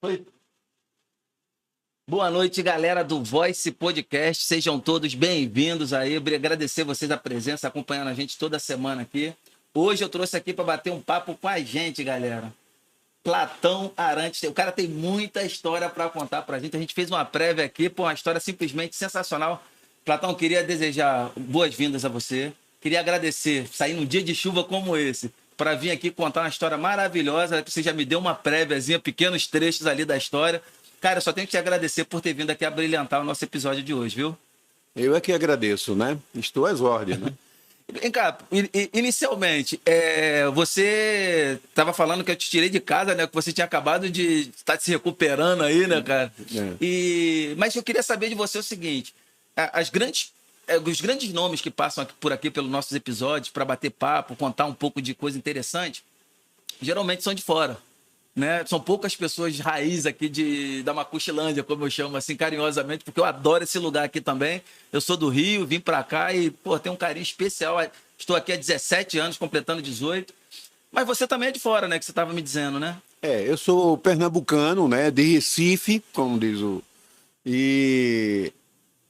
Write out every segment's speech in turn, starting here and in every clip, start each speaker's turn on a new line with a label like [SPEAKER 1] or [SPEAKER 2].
[SPEAKER 1] Oi. Boa noite, galera do Voice Podcast. Sejam todos bem-vindos aí. Agradecer vocês a presença, acompanhando a gente toda semana aqui. Hoje eu trouxe aqui para bater um papo com a gente, galera. Platão Arantes. O cara tem muita história para contar para a gente. A gente fez uma prévia aqui, pô, uma história simplesmente sensacional. Platão, queria desejar boas-vindas a você. Queria agradecer, sair num dia de chuva como esse, para vir aqui contar uma história maravilhosa. Você já me deu uma préviazinha, pequenos trechos ali da história. Cara, eu só tenho que te agradecer por ter vindo aqui a brilhantar o nosso episódio de hoje, viu?
[SPEAKER 2] Eu é que agradeço, né? Estou às ordens, né?
[SPEAKER 1] Vem cá, inicialmente, você estava falando que eu te tirei de casa, né? Que você tinha acabado de estar se recuperando aí, né, cara? Mas eu queria saber de você o seguinte: os grandes nomes que passam por aqui pelos nossos episódios para bater papo, contar um pouco de coisa interessante, geralmente são de fora. Né? São poucas pessoas de raiz aqui da Macuxilândia, como eu chamo assim carinhosamente, porque eu adoro esse lugar aqui também. Eu sou do Rio, vim para cá e, pô, tenho um carinho especial. Estou aqui há 17 anos, completando 18. Mas você também é de fora, né? Que você estava me dizendo, né?
[SPEAKER 2] Eu sou pernambucano, né? De Recife, como diz o... E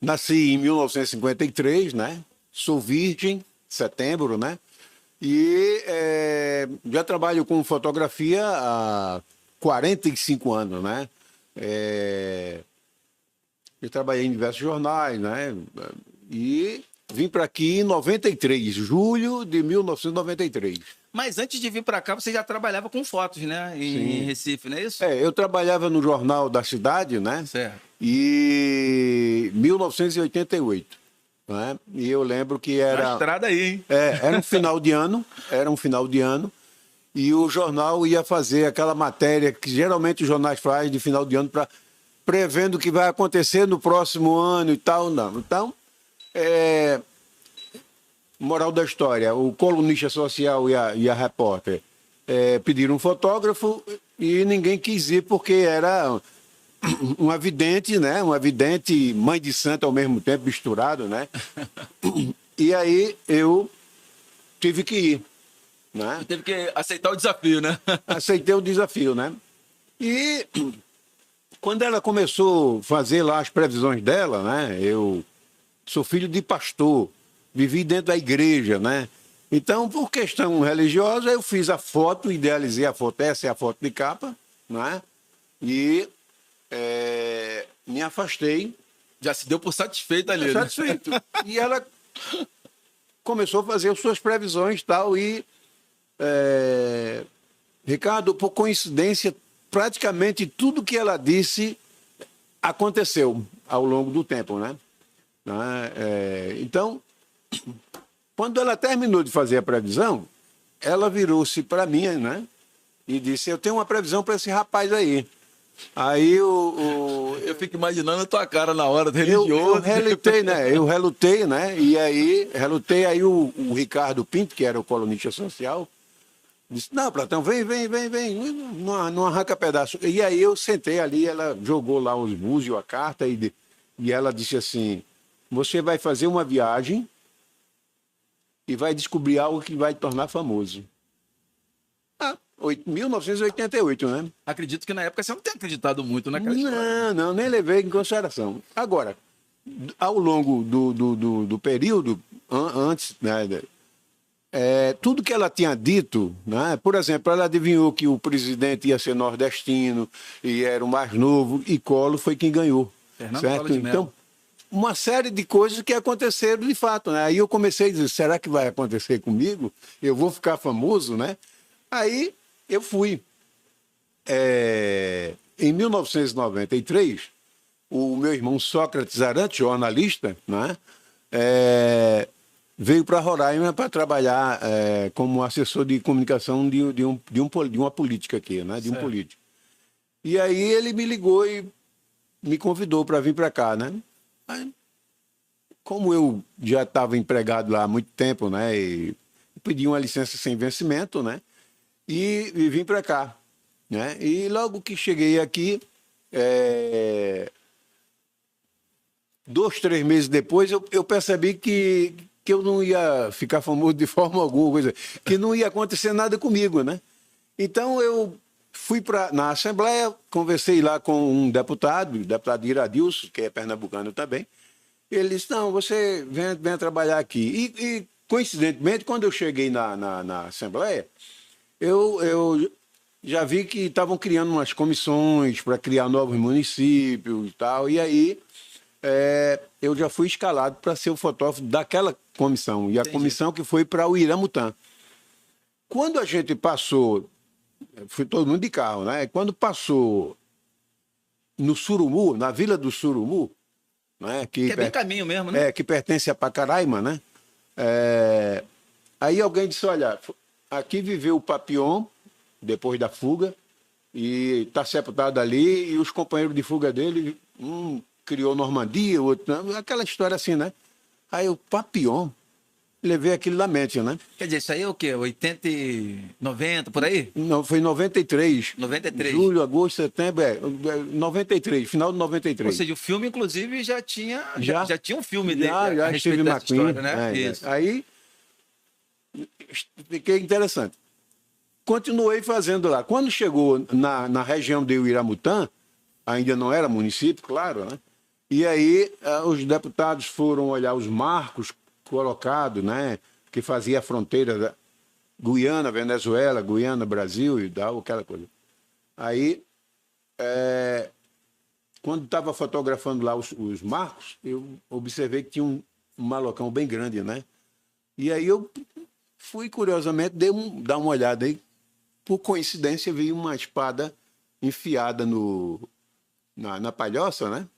[SPEAKER 2] nasci em 1953, né? Sou virgem, setembro, né? E já trabalho com fotografia há 45 anos, né? Eu trabalhei em diversos jornais, né? E vim para aqui em 93, julho de 1993.
[SPEAKER 1] Mas antes de vir para cá, você já trabalhava com fotos, né? Em Recife, não é isso?
[SPEAKER 2] Eu trabalhava no Jornal da Cidade, né?
[SPEAKER 1] Certo.
[SPEAKER 2] E 1988. Né? E eu lembro que era...
[SPEAKER 1] Na estrada aí, hein?
[SPEAKER 2] Era um final de ano, e o jornal ia fazer aquela matéria que geralmente os jornais fazem de final de ano, prevendo o que vai acontecer no próximo ano e tal. Não. Então, moral da história, o colunista social e a repórter pediram um fotógrafo e ninguém quis ir porque era... uma vidente, né? Uma vidente, mãe de santo ao mesmo tempo, misturado, né? E aí eu tive que ir, né?
[SPEAKER 1] Teve que aceitar o desafio, né?
[SPEAKER 2] Aceitei o desafio, né? E quando ela começou a fazer lá as previsões dela, né? Eu sou filho de pastor, vivi dentro da igreja, né? Então, por questão religiosa, eu fiz a foto, idealizei a foto, essa é a foto de capa, né? E me afastei.
[SPEAKER 1] Já se deu por satisfeito ali, né?
[SPEAKER 2] Satisfeito. E ela começou a fazer as suas previsões e tal. E, Ricardo, por coincidência, praticamente tudo que ela disse aconteceu ao longo do tempo, né? Então, quando ela terminou de fazer a previsão, ela virou-se para mim, né? E disse: eu tenho uma previsão para esse rapaz aí. Aí
[SPEAKER 1] eu fico imaginando a tua cara na hora do religioso.
[SPEAKER 2] Eu relutei, né? Relutei, aí o Ricardo Pinto, que era o colunista social, disse: não, Platão, vem, não arranca pedaço. E aí eu sentei ali, ela jogou lá os búzios, a carta, e ela disse assim: você vai fazer uma viagem e vai descobrir algo que vai te tornar famoso. 1988, né?
[SPEAKER 1] Acredito que na época você não tem acreditado muito naquela história.
[SPEAKER 2] Não, nem levei em consideração. Agora, ao longo do período, antes, né, tudo que ela tinha dito, né, por exemplo, ela adivinhou que o presidente ia ser nordestino e era o mais novo, e Collor foi quem ganhou.
[SPEAKER 1] Fernando
[SPEAKER 2] certo?
[SPEAKER 1] Collor de Mello.
[SPEAKER 2] Então, uma série de coisas que aconteceram de fato, né? Aí eu comecei a dizer: será que vai acontecer comigo? Eu vou ficar famoso, né? Aí eu fui. Em 1993, o meu irmão Sócrates Arantes, jornalista, né, veio para Roraima para trabalhar como assessor de comunicação de uma política aqui, né, de um político. E aí ele me ligou e me convidou para vir para cá, né? Aí, como eu já estava empregado lá há muito tempo, né, e pedi uma licença sem vencimento, né, e vim para cá. Né? E logo que cheguei aqui, 2, 3 meses depois, eu percebi que eu não ia ficar famoso de forma alguma, que não ia acontecer nada comigo, né? Então eu fui na Assembleia, conversei lá com um deputado, o deputado Iradilson, que é pernambucano também. Ele disse, não, você venha trabalhar aqui. E, coincidentemente, quando eu cheguei na Assembleia, eu já vi que estavam criando umas comissões para criar novos municípios e tal. E aí eu já fui escalado para ser o fotógrafo daquela comissão. E a comissão que foi para o Iramutã. Quando a gente passou, foi todo mundo de carro, né? Quando passou no Surumu, na Vila do Surumu, né?
[SPEAKER 1] Que é bem caminho mesmo, né?
[SPEAKER 2] Que pertence a Pacaraima, né? Aí alguém disse, olha, aqui viveu o Papillon, depois da fuga, e está sepultado ali, e os companheiros de fuga dele, um criou Normandia, o outro não, aquela história assim, né? Aí o Papillon, levei aquilo na mente, né?
[SPEAKER 1] Quer dizer, isso aí é o quê? 90, por aí?
[SPEAKER 2] Não, foi em 93.
[SPEAKER 1] 93.
[SPEAKER 2] Julho, agosto, setembro, 93, final de 93.
[SPEAKER 1] Ou seja, o filme, inclusive, já tinha um filme dele
[SPEAKER 2] já
[SPEAKER 1] a respeito dessa história, né? Isso.
[SPEAKER 2] Aí, fiquei interessante. Continuei fazendo lá. Quando chegou na região de Iramutã, ainda não era município, claro, né? E aí os deputados foram olhar os marcos colocados, né? Que fazia a fronteira da Guiana, Venezuela, Guiana, Brasil e tal, aquela coisa. Aí, quando estava fotografando lá os marcos, eu observei que tinha um malocão bem grande, né? E aí eu fui, curiosamente, dar uma olhada aí. Por coincidência, vi uma espada enfiada na palhoça, né?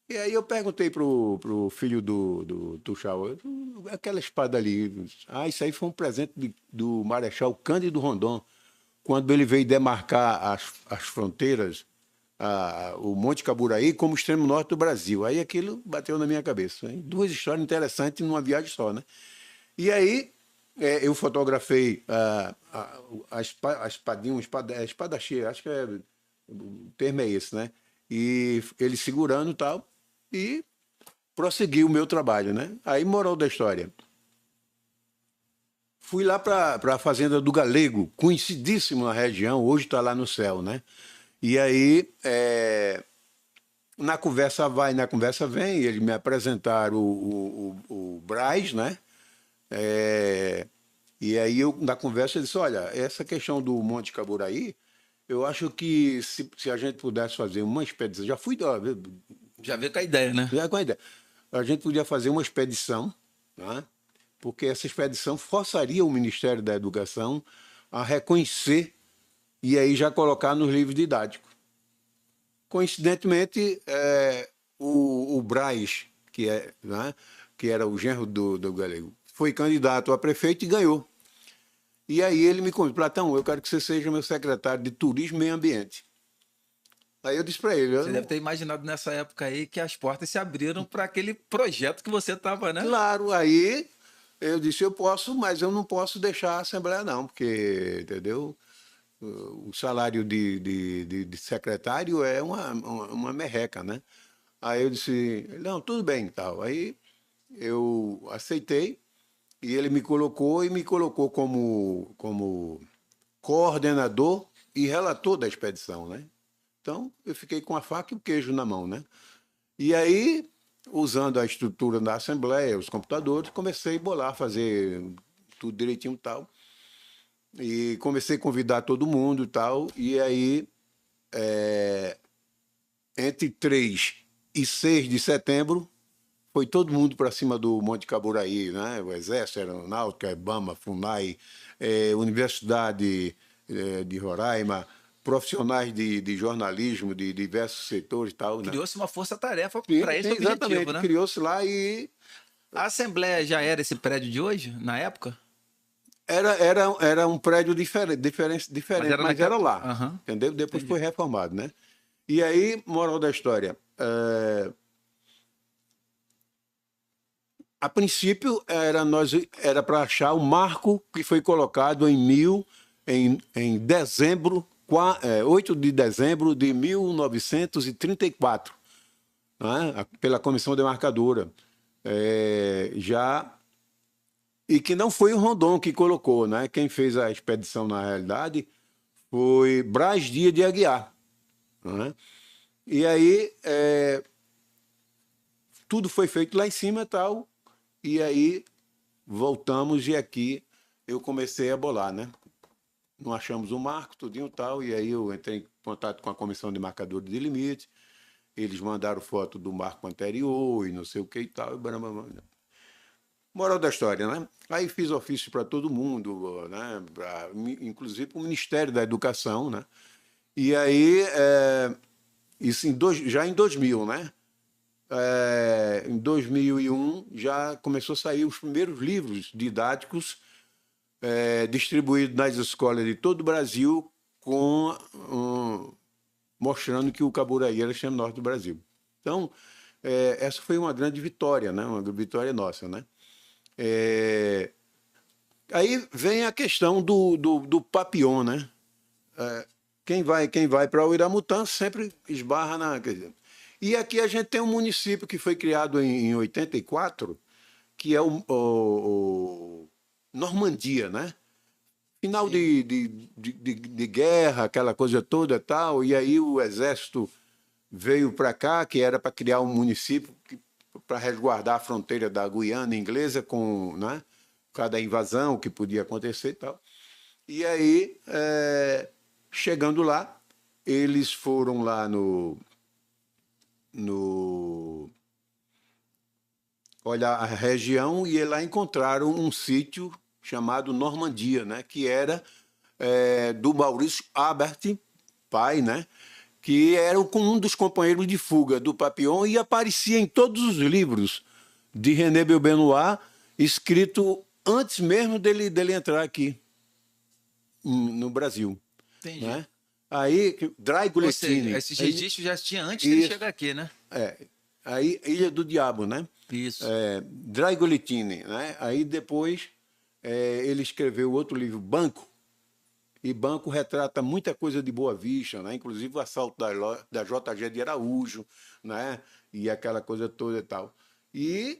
[SPEAKER 2] E aí eu perguntei pro filho do Tuxau, aquela espada ali, isso aí foi um presente do Marechal Cândido Rondon, quando ele veio demarcar as fronteiras, o Monte Caburaí, como extremo norte do Brasil. Aí aquilo bateu na minha cabeça. Hein? Duas histórias interessantes numa viagem só, né? E aí eu fotografei a espadinha, espadachê, acho que o termo é esse, né? E ele segurando e tal, e prossegui o meu trabalho, né? Aí, moral da história. Fui lá para a fazenda do Galego, conhecidíssimo na região, hoje está lá no céu, né? E aí, na conversa vai, na conversa vem, eles me apresentaram o Braz, né? E aí, na conversa, ele disse, olha, essa questão do Monte Caburaí, eu acho que se a gente pudesse fazer uma expedição,
[SPEAKER 1] já veio com a ideia, né?
[SPEAKER 2] Já com a ideia. A gente podia fazer uma expedição, né? Porque essa expedição forçaria o Ministério da Educação a reconhecer e aí já colocar nos livros didáticos. Coincidentemente, o Braz, né? Que era o genro do Galego, foi candidato a prefeito e ganhou. E aí ele me convidou, Platão, eu quero que você seja meu secretário de Turismo e Meio Ambiente. Aí eu disse para ele...
[SPEAKER 1] Você deve ter imaginado nessa época aí que as portas se abriram para aquele projeto que você estava, né?
[SPEAKER 2] Claro, aí eu disse, eu posso, mas eu não posso deixar a Assembleia não, porque, entendeu? O salário de secretário é uma merreca, né? Aí eu disse, não, tudo bem e tal. Aí eu aceitei e ele me colocou como coordenador e relator da expedição, né? Então, eu fiquei com a faca e o queijo na mão, né? E aí, usando a estrutura da Assembleia, os computadores, comecei a bolar, fazer tudo direitinho e tal. E comecei a convidar todo mundo e tal. E aí, entre 3 e 6 de setembro, foi todo mundo para cima do Monte Caburaí, né? O Exército, Aeronáutica, IBAMA, FUNAI, Universidade de Roraima, profissionais de jornalismo, de diversos setores e tal.
[SPEAKER 1] Criou-se uma força-tarefa para esse objetivo,
[SPEAKER 2] exatamente,
[SPEAKER 1] né?
[SPEAKER 2] Criou-se lá e...
[SPEAKER 1] A Assembleia já era esse prédio de hoje, na época?
[SPEAKER 2] Era um prédio diferente, mas era lá,
[SPEAKER 1] Uhum.
[SPEAKER 2] entendeu? Depois foi reformado, né? E aí, moral da história, a princípio era para achar o marco que foi colocado em dezembro, 8 de dezembro de 1934, né? Pela Comissão Demarcadora. E que não foi o Rondon que colocou, né? Quem fez a expedição, na realidade, foi Braz Dias de Aguiar. Né? E aí tudo foi feito lá em cima e tal, e aí voltamos e aqui eu comecei a bolar, né? Não achamos o marco, tudinho e tal, e aí eu entrei em contato com a comissão de marcadores de limite, eles mandaram foto do marco anterior e não sei o que e tal, e blá. Moral da história, né? Aí fiz ofício para todo mundo, né? Inclusive para o Ministério da Educação, né? E aí, isso já em 2000, né? Em 2001 já começou a sair os primeiros livros didáticos distribuídos nas escolas de todo o Brasil, mostrando que o Caburaí era o extremo norte do Brasil. Então, essa foi uma grande vitória, né? Uma vitória nossa, né? Aí vem a questão do Papillon, né? Quem vai para o Iramutã sempre esbarra na... E aqui a gente tem um município que foi criado em 84, que é o Normandia, né? Final de guerra, aquela coisa toda e tal, e aí o exército veio para cá, que era para criar um município para resguardar a fronteira da Guiana inglesa com, né, cada invasão que podia acontecer e tal. E aí, chegando lá, eles foram lá olhar a região e lá encontraram um sítio chamado Normandia, né, que era do Maurício Habert, pai, né, que era um dos companheiros de fuga do Papillon e aparecia em todos os livros de René Belbenoit, escrito antes mesmo dele entrar aqui no Brasil.
[SPEAKER 1] Entendi.
[SPEAKER 2] Né? Aí, Dragolettini.
[SPEAKER 1] Esses registros já tinha antes dele chegar aqui, né?
[SPEAKER 2] Aí, Ilha do Diabo, né?
[SPEAKER 1] Isso.
[SPEAKER 2] Dragolettini, né? Aí depois ele escreveu outro livro, Banco, e Banco retrata muita coisa de Boa Vista, né? Inclusive o assalto da JG de Araújo, né? E aquela coisa toda e tal. E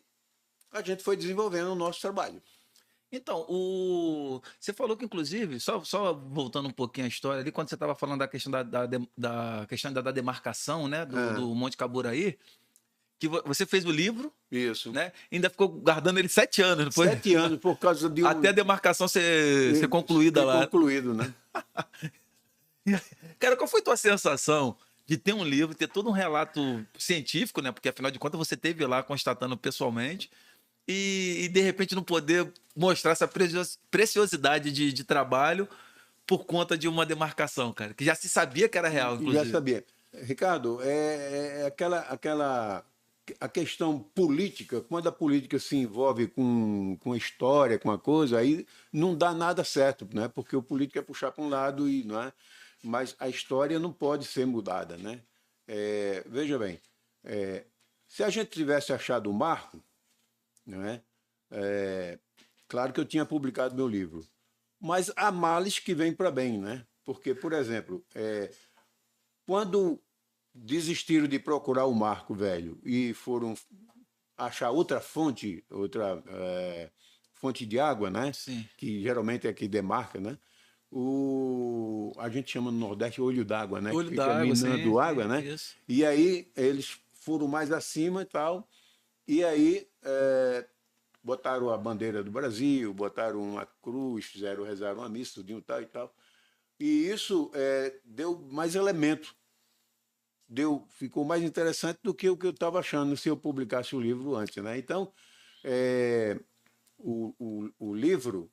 [SPEAKER 2] a gente foi desenvolvendo o nosso trabalho.
[SPEAKER 1] Então, você falou que, inclusive, só voltando um pouquinho à história ali, quando você estava falando da questão da questão da demarcação, né, do Monte Caburaí, que você fez o livro.
[SPEAKER 2] Isso.
[SPEAKER 1] Né? Ainda ficou guardando ele 7 anos, não foi?
[SPEAKER 2] 7 anos, por causa de
[SPEAKER 1] até a demarcação ser concluída lá.
[SPEAKER 2] Concluído, né?
[SPEAKER 1] Cara, qual foi a tua sensação de ter um livro, ter todo um relato científico, né? Porque afinal de contas você esteve lá constatando pessoalmente e de repente não poder mostrar essa preciosidade de trabalho por conta de uma demarcação, cara, que já se sabia que era real, inclusive.
[SPEAKER 2] Já sabia. Ricardo, a questão política, quando a política se envolve com a história, com a coisa, aí não dá nada certo, né? Porque o político é puxar para um lado e não é. Mas a história não pode ser mudada, né? Veja bem, se a gente tivesse achado o marco, não é? Claro que eu tinha publicado meu livro, mas há males que vêm para bem, né? Porque, por exemplo, quando desistiram de procurar o marco velho e foram achar outra fonte de água, né?
[SPEAKER 1] Sim.
[SPEAKER 2] Que geralmente é que demarca, né? A gente chama no Nordeste olho d'água, né?
[SPEAKER 1] Olho
[SPEAKER 2] que fica
[SPEAKER 1] d'água,
[SPEAKER 2] minando água, né?
[SPEAKER 1] Isso.
[SPEAKER 2] E aí eles foram mais acima e tal, e aí botaram a bandeira do Brasil, botaram uma cruz, rezaram uma missa, tudinho e tal. E isso deu mais elemento. Ficou mais interessante do que o que eu estava achando se eu publicasse o livro antes, né? Então, o livro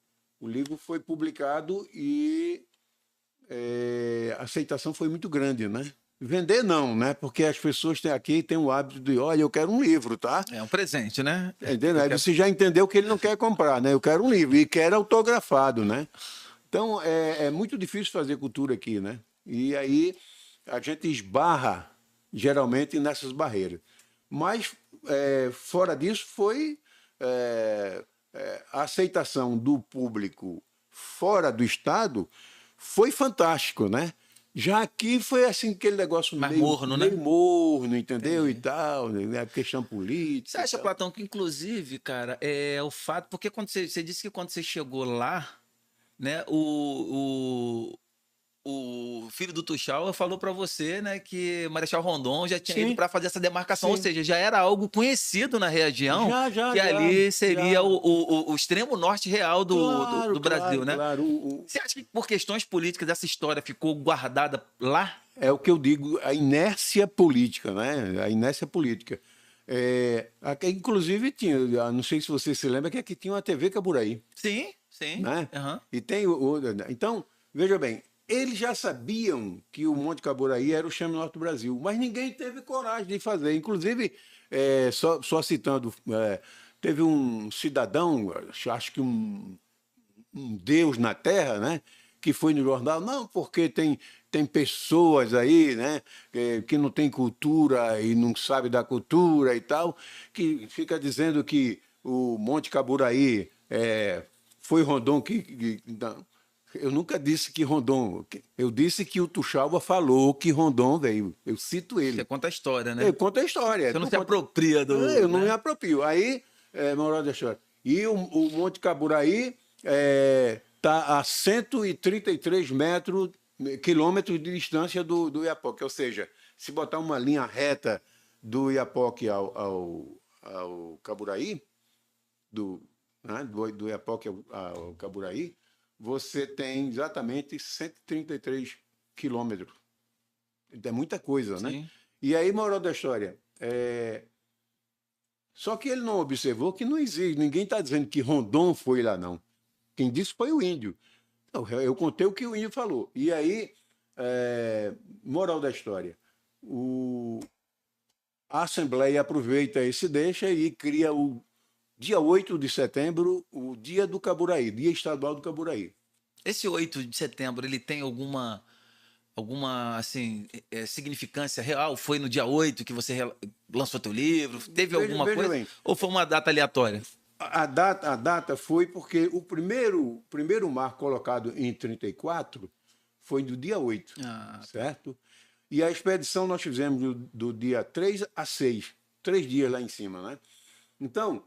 [SPEAKER 2] foi publicado e a aceitação foi muito grande, né? Vender não, né? Porque as pessoas aqui têm o hábito de, olha, eu quero um livro, tá?
[SPEAKER 1] É um presente, né?
[SPEAKER 2] Entendeu? Aí você já entendeu que ele não quer comprar, né? Eu quero um livro e quero autografado, né? Então, é muito difícil fazer cultura aqui, né? E aí a gente esbarra, geralmente, nessas barreiras. Mas, fora disso, foi a aceitação do público fora do Estado foi fantástico, né? Já aqui foi assim, aquele negócio
[SPEAKER 1] meio morno,
[SPEAKER 2] meio
[SPEAKER 1] né?
[SPEAKER 2] morno, entendeu? Entendi. E tal, né? A questão política.
[SPEAKER 1] Você acha, Platão, que inclusive, cara, o fato... Porque quando você disse que quando você chegou lá, né, o o filho do Tuchal falou para você, né, que Marechal Rondon já tinha ido para fazer essa demarcação, ou
[SPEAKER 2] Sim.
[SPEAKER 1] seja, já era algo conhecido na região,
[SPEAKER 2] Já,
[SPEAKER 1] que ali seria
[SPEAKER 2] já.
[SPEAKER 1] o extremo norte real do Brasil, né?
[SPEAKER 2] Claro.
[SPEAKER 1] Você acha que por questões políticas essa história ficou guardada lá?
[SPEAKER 2] É o que eu digo, a inércia política, né? A inércia política. Inclusive tinha, não sei se você se lembra, que aqui tinha uma TV Caburaí,
[SPEAKER 1] Sim, sim.
[SPEAKER 2] né?
[SPEAKER 1] Aham.
[SPEAKER 2] E tem então, veja bem, eles já sabiam que o Monte Caburaí era o Chame Norte do Brasil, mas ninguém teve coragem de fazer. Inclusive, só citando, teve um cidadão, acho que um Deus na Terra, né? Que foi no jornal, não, porque tem pessoas aí, né, que não tem cultura e não sabe da cultura e tal, que fica dizendo que o Monte Caburaí foi Rondon não. Eu nunca disse que Rondon, eu disse que o Tuxalba falou que Rondon veio. Eu cito ele.
[SPEAKER 1] Você conta a história, né?
[SPEAKER 2] Eu conto a história.
[SPEAKER 1] Você não se apropria do.
[SPEAKER 2] Eu não
[SPEAKER 1] né?
[SPEAKER 2] me aproprio. Aí, moral da história. E o Monte Caburaí está a 133 quilômetros de distância do Iapoque. Ou seja, se botar uma linha reta do Iapoque ao Caburaí, né, do Iapoque ao Caburaí, você tem exatamente 133 quilômetros. É muita coisa, né?
[SPEAKER 1] Sim.
[SPEAKER 2] E aí, moral da história, só que ele não observou que não existe, ninguém está dizendo que Rondon foi lá, não. Quem disse foi o índio. Então, eu contei o que o índio falou. E aí, moral da história, a Assembleia aproveita esse deixa e cria o dia 8 de setembro, o Dia do Caburaí, Dia Estadual do Caburaí.
[SPEAKER 1] Esse 8 de setembro, ele tem alguma assim, significância real? Foi no dia 8 que você lançou teu livro? Teve alguma
[SPEAKER 2] Veja
[SPEAKER 1] coisa?
[SPEAKER 2] bem.
[SPEAKER 1] Ou foi uma data aleatória?
[SPEAKER 2] A data foi porque o primeiro marco colocado em 34 foi do dia 8, certo? E a expedição nós fizemos do dia 3 a 6, 3 dias lá em cima, né? Então,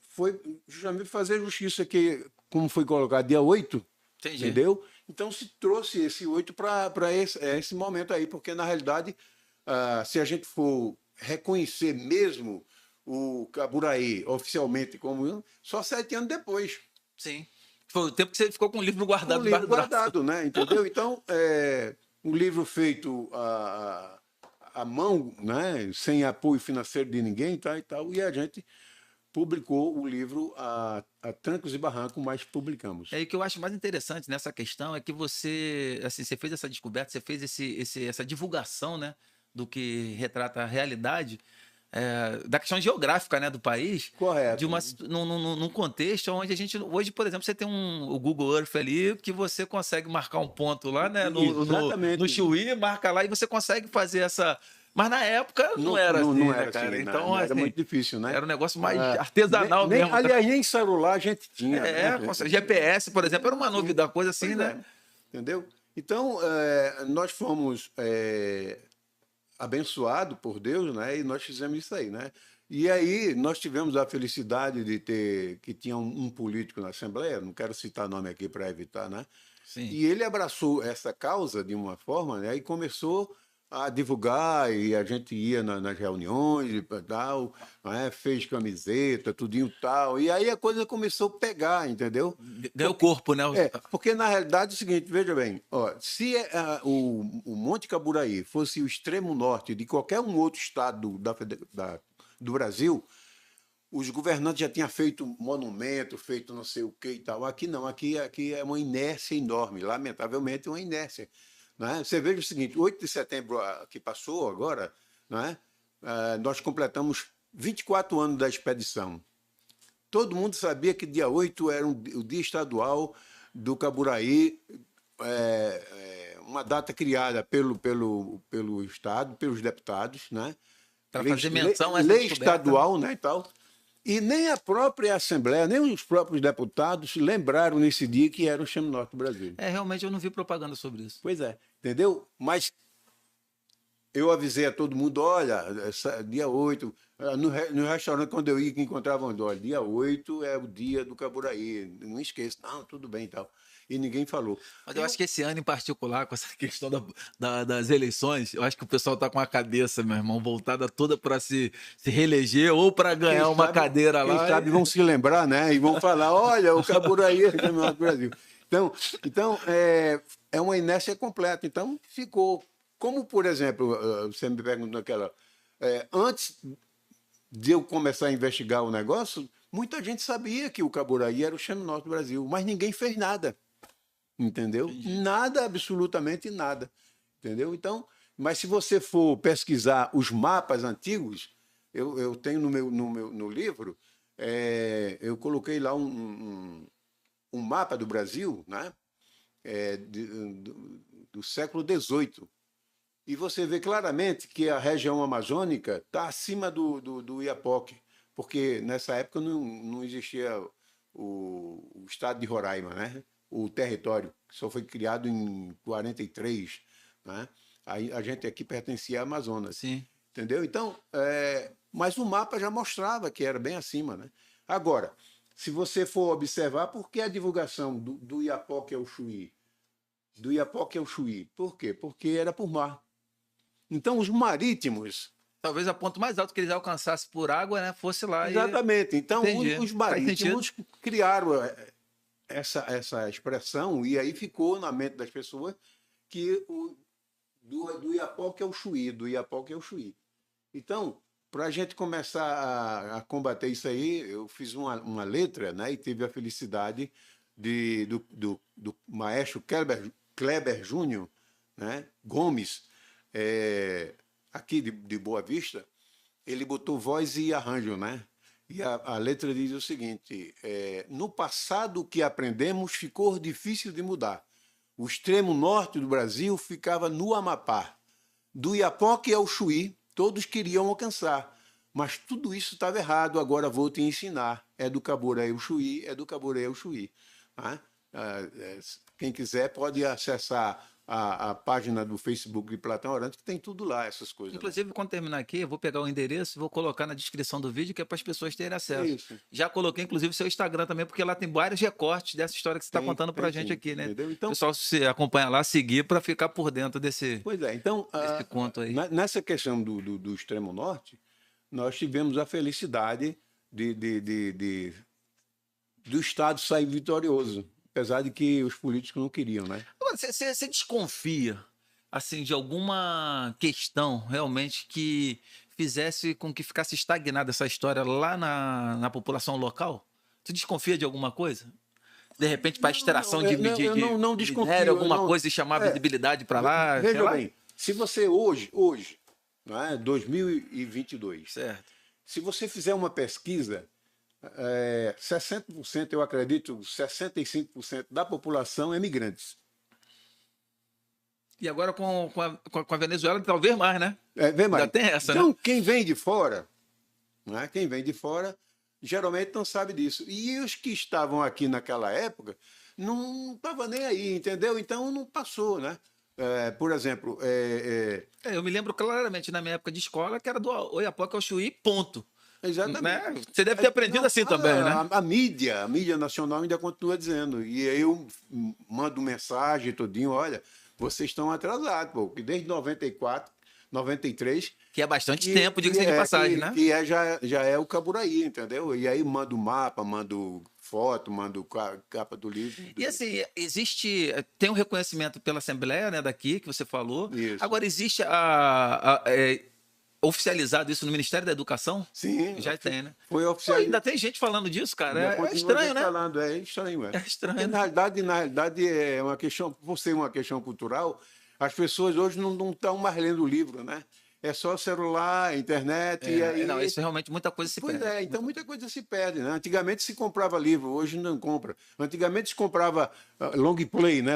[SPEAKER 2] foi justamente fazer justiça que, como foi colocado dia 8,
[SPEAKER 1] Entendi.
[SPEAKER 2] entendeu? Então se trouxe esse 8 para esse momento aí, porque na realidade, se a gente for reconhecer mesmo o Caburaí oficialmente como só 7 anos depois.
[SPEAKER 1] Sim. Foi o tempo que você ficou com o livro guardado.
[SPEAKER 2] Um livro guardado, né? Entendeu? Então, um livro feito à mão, né? Sem apoio financeiro de ninguém, tá, e tal, e a gente publicou o livro a trancos e barrancos, mas publicamos.
[SPEAKER 1] E o que eu acho mais interessante nessa questão é que você, assim, você fez essa descoberta, você fez essa divulgação, né, do que retrata a realidade da questão geográfica, né, do país.
[SPEAKER 2] Correto.
[SPEAKER 1] Num contexto onde a gente hoje, por exemplo, você tem o Google Earth ali que você consegue marcar um ponto lá, né, no Chuí, marca lá e você consegue fazer essa. Mas na época não era assim,
[SPEAKER 2] não
[SPEAKER 1] né,
[SPEAKER 2] era
[SPEAKER 1] cara?
[SPEAKER 2] Assim,
[SPEAKER 1] então,
[SPEAKER 2] era
[SPEAKER 1] assim,
[SPEAKER 2] muito difícil, né?
[SPEAKER 1] Era um negócio mais artesanal mesmo.
[SPEAKER 2] Aliás, nem celular a gente tinha. Né?
[SPEAKER 1] GPS, por exemplo, era uma novidade, coisa assim, né?
[SPEAKER 2] Entendeu? Então, nós fomos abençoados por Deus, né? E nós fizemos isso aí, né? E aí nós tivemos a felicidade de ter que tinha um político na Assembleia, não quero citar nome aqui para evitar, né?
[SPEAKER 1] Sim.
[SPEAKER 2] E ele abraçou essa causa de uma forma, né? E começou a divulgar, e a gente ia nas reuniões e tal, né? Fez camiseta, tudinho tal, e aí a coisa começou a pegar, entendeu?
[SPEAKER 1] Ganhou corpo, né?
[SPEAKER 2] Porque na realidade é o seguinte, veja bem, se o Monte Caburaí fosse o extremo norte de qualquer um outro estado do Brasil, os governantes já tinham feito monumento, feito não sei o que e tal. Aqui não, aqui é uma inércia enorme, lamentavelmente uma inércia. Né? Você veja o seguinte, 8 de setembro que passou agora, né? Nós completamos 24 anos da expedição. Todo mundo sabia que dia 8 era o dia estadual do Caburaí, uma data criada pelo Estado, pelos deputados, né?
[SPEAKER 1] Para fazer menção a essa
[SPEAKER 2] lei estadual, né, e tal. E nem a própria Assembleia, nem os próprios deputados lembraram nesse dia que era o Chame Norte do Brasil.
[SPEAKER 1] Realmente eu não vi propaganda sobre isso.
[SPEAKER 2] Pois é, entendeu? Mas eu avisei a todo mundo, olha, dia 8, no restaurante, quando eu ia, que encontravam, olha, dia 8 é o dia do Caburaí, não esqueça, não, tudo bem e tal. e ninguém falou.
[SPEAKER 1] Mas eu acho que esse ano em particular, com essa questão das eleições, eu acho que o pessoal tá com a cabeça, meu irmão, voltada toda para se reeleger ou para ganhar uma cadeira lá.
[SPEAKER 2] Quem sabe vão se lembrar, né? E vão falar, olha, o Caburaí é campeão do Brasil. Então é uma inércia completa. Então, ficou... Como, por exemplo, você me perguntou naquela... antes de eu começar a investigar o negócio, muita gente sabia que o Caburaí era o Extremo Norte do Brasil, mas ninguém fez nada. Entendeu? Entendi. Nada, absolutamente nada. Entendeu? Então, mas se você for pesquisar os mapas antigos, eu tenho no livro, eu coloquei lá um mapa do Brasil, né? Do século XVIII. E você vê claramente que a região amazônica está acima do Oiapoque, porque nessa época não existia o estado de Roraima, né? O território, que só foi criado em 43, né? A gente aqui pertencia à Amazonas.
[SPEAKER 1] Sim.
[SPEAKER 2] Entendeu? Então, mas o mapa já mostrava que era bem acima, né? Agora, se você for observar, por que a divulgação do Oiapoque ao Chuí? Do Oiapoque ao Chuí. Por quê? Porque era por mar. Então, os marítimos...
[SPEAKER 1] Talvez o ponto mais alto que eles alcançassem por água, né, fosse lá.
[SPEAKER 2] Exatamente. Então, os
[SPEAKER 1] Faz
[SPEAKER 2] marítimos criaram essa expressão e aí ficou na mente das pessoas que do Oiapoque ao Chuí, do Oiapoque ao Chuí. Então, para a gente começar a combater isso aí, eu fiz uma letra, né, e tive a felicidade do maestro Kleber Júnior, né, Gomes, aqui de Boa Vista. Ele botou voz e arranjo, né? E a letra diz o seguinte: no passado o que aprendemos ficou difícil de mudar. O extremo norte do Brasil ficava no Amapá. Do Oiapoque ao Chuí, todos queriam alcançar. Mas tudo isso estava errado, agora vou te ensinar. É do Caburaí ao Chuí, é do Caburaí ao Chuí. Quem quiser pode acessar a página do Facebook de Platão Orante, que tem tudo lá, essas coisas.
[SPEAKER 1] Inclusive, quando terminar aqui, eu vou pegar o endereço e vou colocar na descrição do vídeo, que é para as pessoas terem acesso.
[SPEAKER 2] Isso.
[SPEAKER 1] Já coloquei, inclusive, o seu Instagram também, porque lá tem vários recortes dessa história que você está contando para a gente aqui, né? Então, o pessoal se acompanha lá, seguir para ficar por dentro desse,
[SPEAKER 2] então,
[SPEAKER 1] desse conto aí.
[SPEAKER 2] Nessa questão do Extremo Norte, nós tivemos a felicidade do Estado sair vitorioso, apesar de que os políticos não queriam, né?
[SPEAKER 1] Você desconfia, assim, de alguma questão realmente que fizesse com que ficasse estagnada essa história lá na população local? Você desconfia de alguma coisa? De repente, para extração de
[SPEAKER 2] não desconfio,
[SPEAKER 1] alguma coisa e chamar visibilidade para lá?
[SPEAKER 2] Veja bem, se você hoje, não é, 2022,
[SPEAKER 1] certo.
[SPEAKER 2] Se você fizer uma pesquisa, 60%, eu acredito, 65% da população é migrantes.
[SPEAKER 1] E agora com a Venezuela, talvez mais, né?
[SPEAKER 2] Vem mais.
[SPEAKER 1] Ainda tem essa,
[SPEAKER 2] então,
[SPEAKER 1] né?
[SPEAKER 2] Quem vem de fora, né? Quem vem de fora, geralmente não sabe disso. E os que estavam aqui naquela época não estavam nem aí, entendeu? Então não passou, né? Por exemplo...
[SPEAKER 1] eu me lembro claramente na minha época de escola que era do Oiapoque ao Chuí, ponto.
[SPEAKER 2] Exatamente.
[SPEAKER 1] Né? Você deve ter aprendido assim também, né?
[SPEAKER 2] A mídia nacional ainda continua dizendo. E eu mando mensagem todinho, olha, vocês estão atrasados, porque desde 94, 93...
[SPEAKER 1] Que é bastante tempo, diga-se de passagem, né?
[SPEAKER 2] Que já é o Caburaí, entendeu? E aí mando mapa, mando foto, mando capa do livro.
[SPEAKER 1] E assim, tem um reconhecimento pela Assembleia, né, daqui, que você falou.
[SPEAKER 2] Isso.
[SPEAKER 1] Agora, existe oficializado isso no Ministério da Educação?
[SPEAKER 2] Sim.
[SPEAKER 1] Já tem, né?
[SPEAKER 2] Foi oficializado.
[SPEAKER 1] Ainda tem gente falando disso, cara. É estranho, né?
[SPEAKER 2] É estranho,
[SPEAKER 1] É estranho.
[SPEAKER 2] Porque, na realidade, é uma questão, por ser uma questão cultural, as pessoas hoje não estão mais lendo o livro, né? É só celular, internet. E aí...
[SPEAKER 1] Não, isso realmente muita coisa se perde.
[SPEAKER 2] Então muita coisa se perde, né? Antigamente se comprava livro, hoje não compra. Antigamente se comprava long play, né?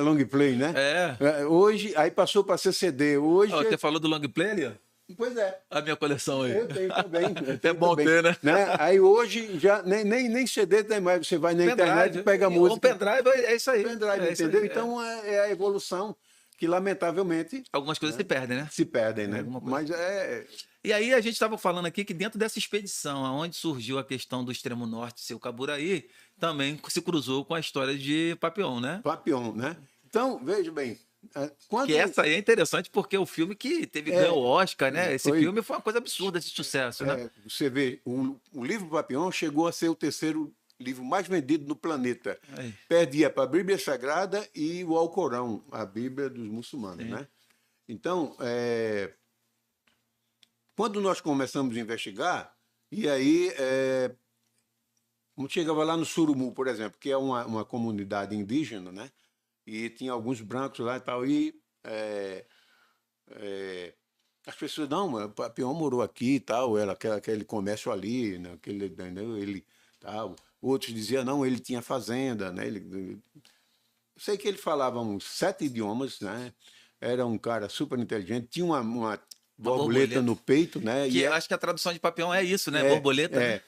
[SPEAKER 2] Hoje, aí passou para ser CD. Hoje.
[SPEAKER 1] Você falou do long play ali, ó?
[SPEAKER 2] Pois é.
[SPEAKER 1] A minha coleção aí.
[SPEAKER 2] Eu tenho também.
[SPEAKER 1] É bom ter, né?
[SPEAKER 2] Aí hoje já nem CD tem mais. Você vai na internet e pega a música.
[SPEAKER 1] O pendrive é isso aí.
[SPEAKER 2] Pendrive, entendeu? Então é a evolução. que lamentavelmente
[SPEAKER 1] Algumas coisas se perdem, né?
[SPEAKER 2] se perdem, né?
[SPEAKER 1] Alguma coisa.
[SPEAKER 2] Mas
[SPEAKER 1] E aí a gente estava falando aqui que dentro dessa expedição, onde surgiu a questão do extremo norte, seu Caburaí, também se cruzou com a história de Papillon, né?
[SPEAKER 2] Papillon, né? Então, veja bem, quando...
[SPEAKER 1] Que essa aí é interessante porque o filme que ganhou o Oscar, né? Esse filme foi uma coisa absurda de sucesso, né?
[SPEAKER 2] Você vê, o livro Papillon chegou a ser o terceiro livro mais vendido no planeta.
[SPEAKER 1] Aí.
[SPEAKER 2] Perdia para a Bíblia Sagrada e o Alcorão, a Bíblia dos muçulmanos, né? Então, quando nós começamos a investigar, e aí chegava lá no Surumu, por exemplo, que é uma comunidade indígena, né? E tinha alguns brancos lá e tal, e as pessoas, não, o Papillon morou aqui e tal, era aquele comércio ali, né? Ele tal. Outros diziam, não, ele tinha fazenda, né? Eu sei que ele falava uns 7 idiomas, né? Era um cara super inteligente, tinha uma borboleta no peito, né?
[SPEAKER 1] Que eu acho que a tradução de Papillon é isso, né? Borboleta.
[SPEAKER 2] Né?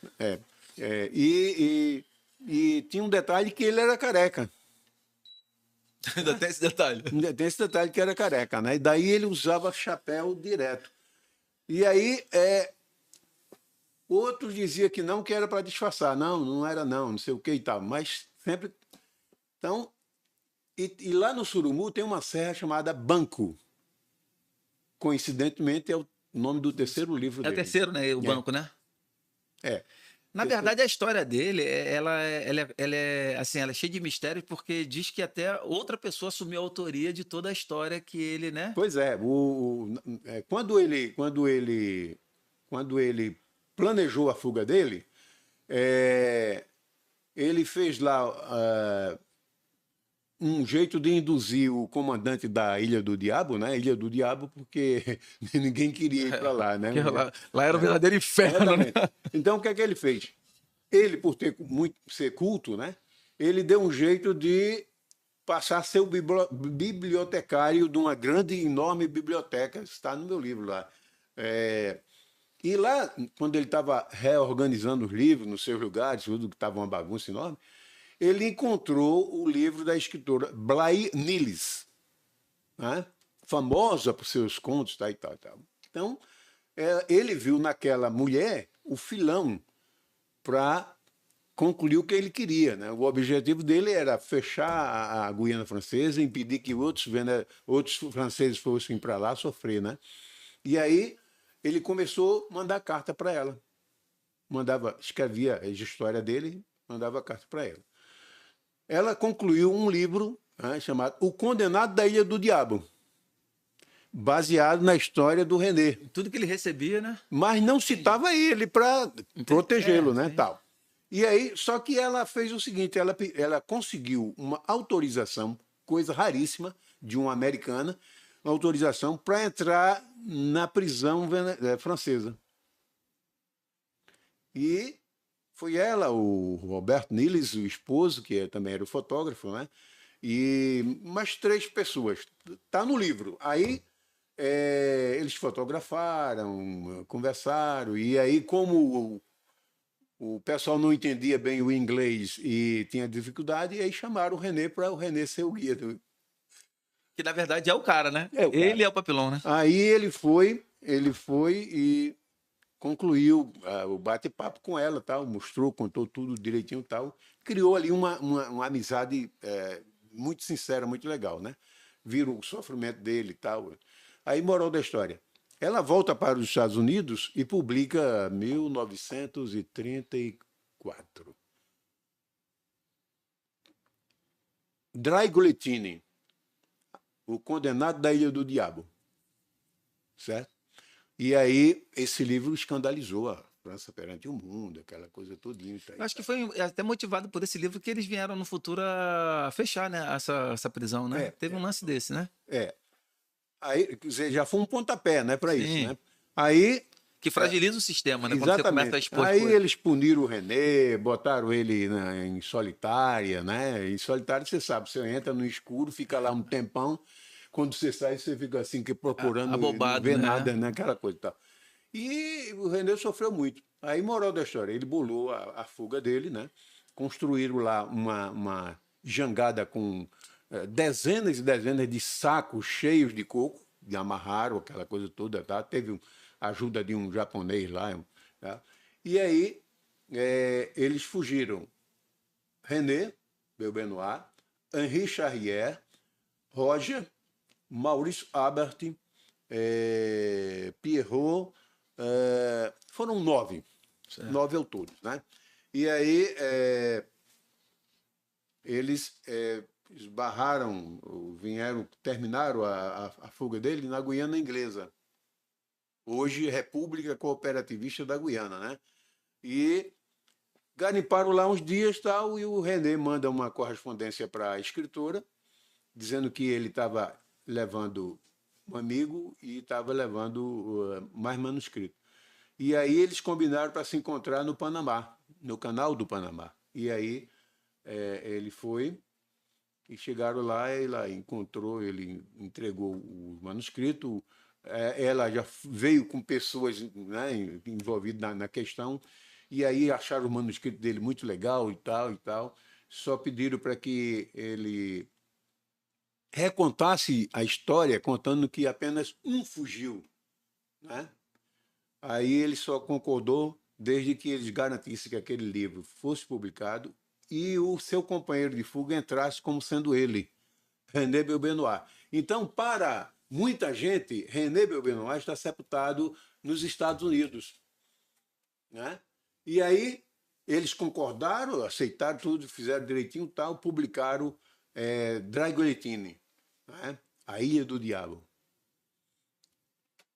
[SPEAKER 2] E tinha um detalhe que ele era careca.
[SPEAKER 1] Ainda tem esse detalhe.
[SPEAKER 2] Tem esse detalhe que era careca, né? E daí ele usava chapéu direto. E aí outros diziam que não, que era para disfarçar. Não, não era não sei o que e tal. Mas sempre... Então, e lá no Surumu tem uma serra chamada Banco. Coincidentemente, é o nome do terceiro livro dele.
[SPEAKER 1] É o terceiro, né? O Banco, né? Na verdade, a história dele, ela é assim, ela é cheia de mistérios porque diz que até outra pessoa assumiu a autoria de toda a história que ele, né?
[SPEAKER 2] Pois é. Quando ele planejou a fuga dele, ele fez lá um jeito de induzir o comandante da Ilha do Diabo, né? Ilha do Diabo, porque ninguém queria ir para lá, né?
[SPEAKER 1] Lá era o verdadeiro inferno, né?
[SPEAKER 2] Então, o que é que ele fez? Ele, por ser culto, né? Ele deu um jeito de passar a ser o bibliotecário de uma grande, enorme biblioteca. Está no meu livro lá. E lá, quando ele estava reorganizando os livros nos seus lugares, tudo que estava uma bagunça enorme, ele encontrou o livro da escritora Bly Niles, né? Famosa por seus contos, tal e tal, tal. Então, ele viu naquela mulher o filão para concluir o que ele queria, né? O objetivo dele era fechar a Guiana Francesa, impedir que outros franceses fossem para lá sofrer, né? E aí ele começou a mandar carta para ela. Escrevia a história dele, mandava carta para ela. Ela concluiu um livro, né, chamado O Condenado da Ilha do Diabo, baseado na história do René.
[SPEAKER 1] Tudo que ele recebia, né?
[SPEAKER 2] Mas não citava ele para protegê-lo, né, tal. E aí, só que ela fez o seguinte, ela conseguiu uma autorização, coisa raríssima, de uma americana, uma autorização para entrar na prisão francesa. E foi ela, o Roberto Niles, o esposo, que também era o fotógrafo, né? E mais 3 pessoas. Está no livro. Aí eles fotografaram, conversaram, e aí, como o pessoal não entendia bem o inglês e tinha dificuldade, e aí chamaram o René para o René ser o guia.
[SPEAKER 1] Que na verdade é o cara, né?
[SPEAKER 2] O cara.
[SPEAKER 1] Ele é o Papillon, né?
[SPEAKER 2] Aí ele foi e concluiu o bate-papo com ela, tal, mostrou, contou tudo direitinho, tal, criou ali uma amizade muito sincera, muito legal, né? Viram o sofrimento dele e tal. Aí, moral da história, ela volta para os Estados Unidos e publica 1934. Dry Guillotine, O Condenado da Ilha do Diabo, certo? E aí esse livro escandalizou a França perante o mundo, aquela coisa todinha.
[SPEAKER 1] Eu acho que foi até motivado por esse livro que eles vieram no futuro a fechar, né, essa prisão, né? Teve um lance desse, né?
[SPEAKER 2] Aí, quer dizer, já foi um pontapé, né, para isso, né? Aí
[SPEAKER 1] que fragiliza o sistema, né?
[SPEAKER 2] Exatamente.
[SPEAKER 1] Quando você começa a expor
[SPEAKER 2] aí eles puniram o René, botaram ele em solitária, né? Em solitária, você sabe, você entra no escuro, fica lá um tempão, quando você sai, você fica assim, que procurando,
[SPEAKER 1] abobado,
[SPEAKER 2] não vê
[SPEAKER 1] né?
[SPEAKER 2] nada, né? Aquela coisa e tal. E o René sofreu muito. Aí, moral da história, ele bolou a fuga dele, né? Construíram lá uma jangada com dezenas e dezenas de sacos cheios de coco, de amarraram aquela coisa toda, tá? Teve a ajuda de um japonês lá, tá? E aí eles fugiram. René Belbenoit, Henri Charrière, Roger, Maurice Albert, Pierrot, foram 9. Certo. 9 autores, né? E aí eles esbarraram, terminaram a fuga dele na Guiana Inglesa, hoje República Cooperativista da Guiana, né? E garimparam lá uns dias tal, e o René manda uma correspondência para a escritora, dizendo que ele estava levando um amigo e estava levando mais manuscrito. E aí eles combinaram para se encontrar no Panamá, no canal do Panamá. E aí ele foi e chegaram lá, ela encontrou, ele entregou o manuscrito, ela já veio com pessoas, né, envolvidas na questão, e aí acharam o manuscrito dele muito legal e tal, só pediram para que ele recontasse a história, contando que apenas um fugiu, né? Aí ele só concordou desde que eles garantissem que aquele livro fosse publicado e o seu companheiro de fuga entrasse como sendo ele, René Belbenoit. Então, para muita gente, René Belbenoit está sepultado nos Estados Unidos, né? E aí eles concordaram, aceitaram tudo, fizeram direitinho tal, publicaram Dragoletini, né? A Ilha do Diabo.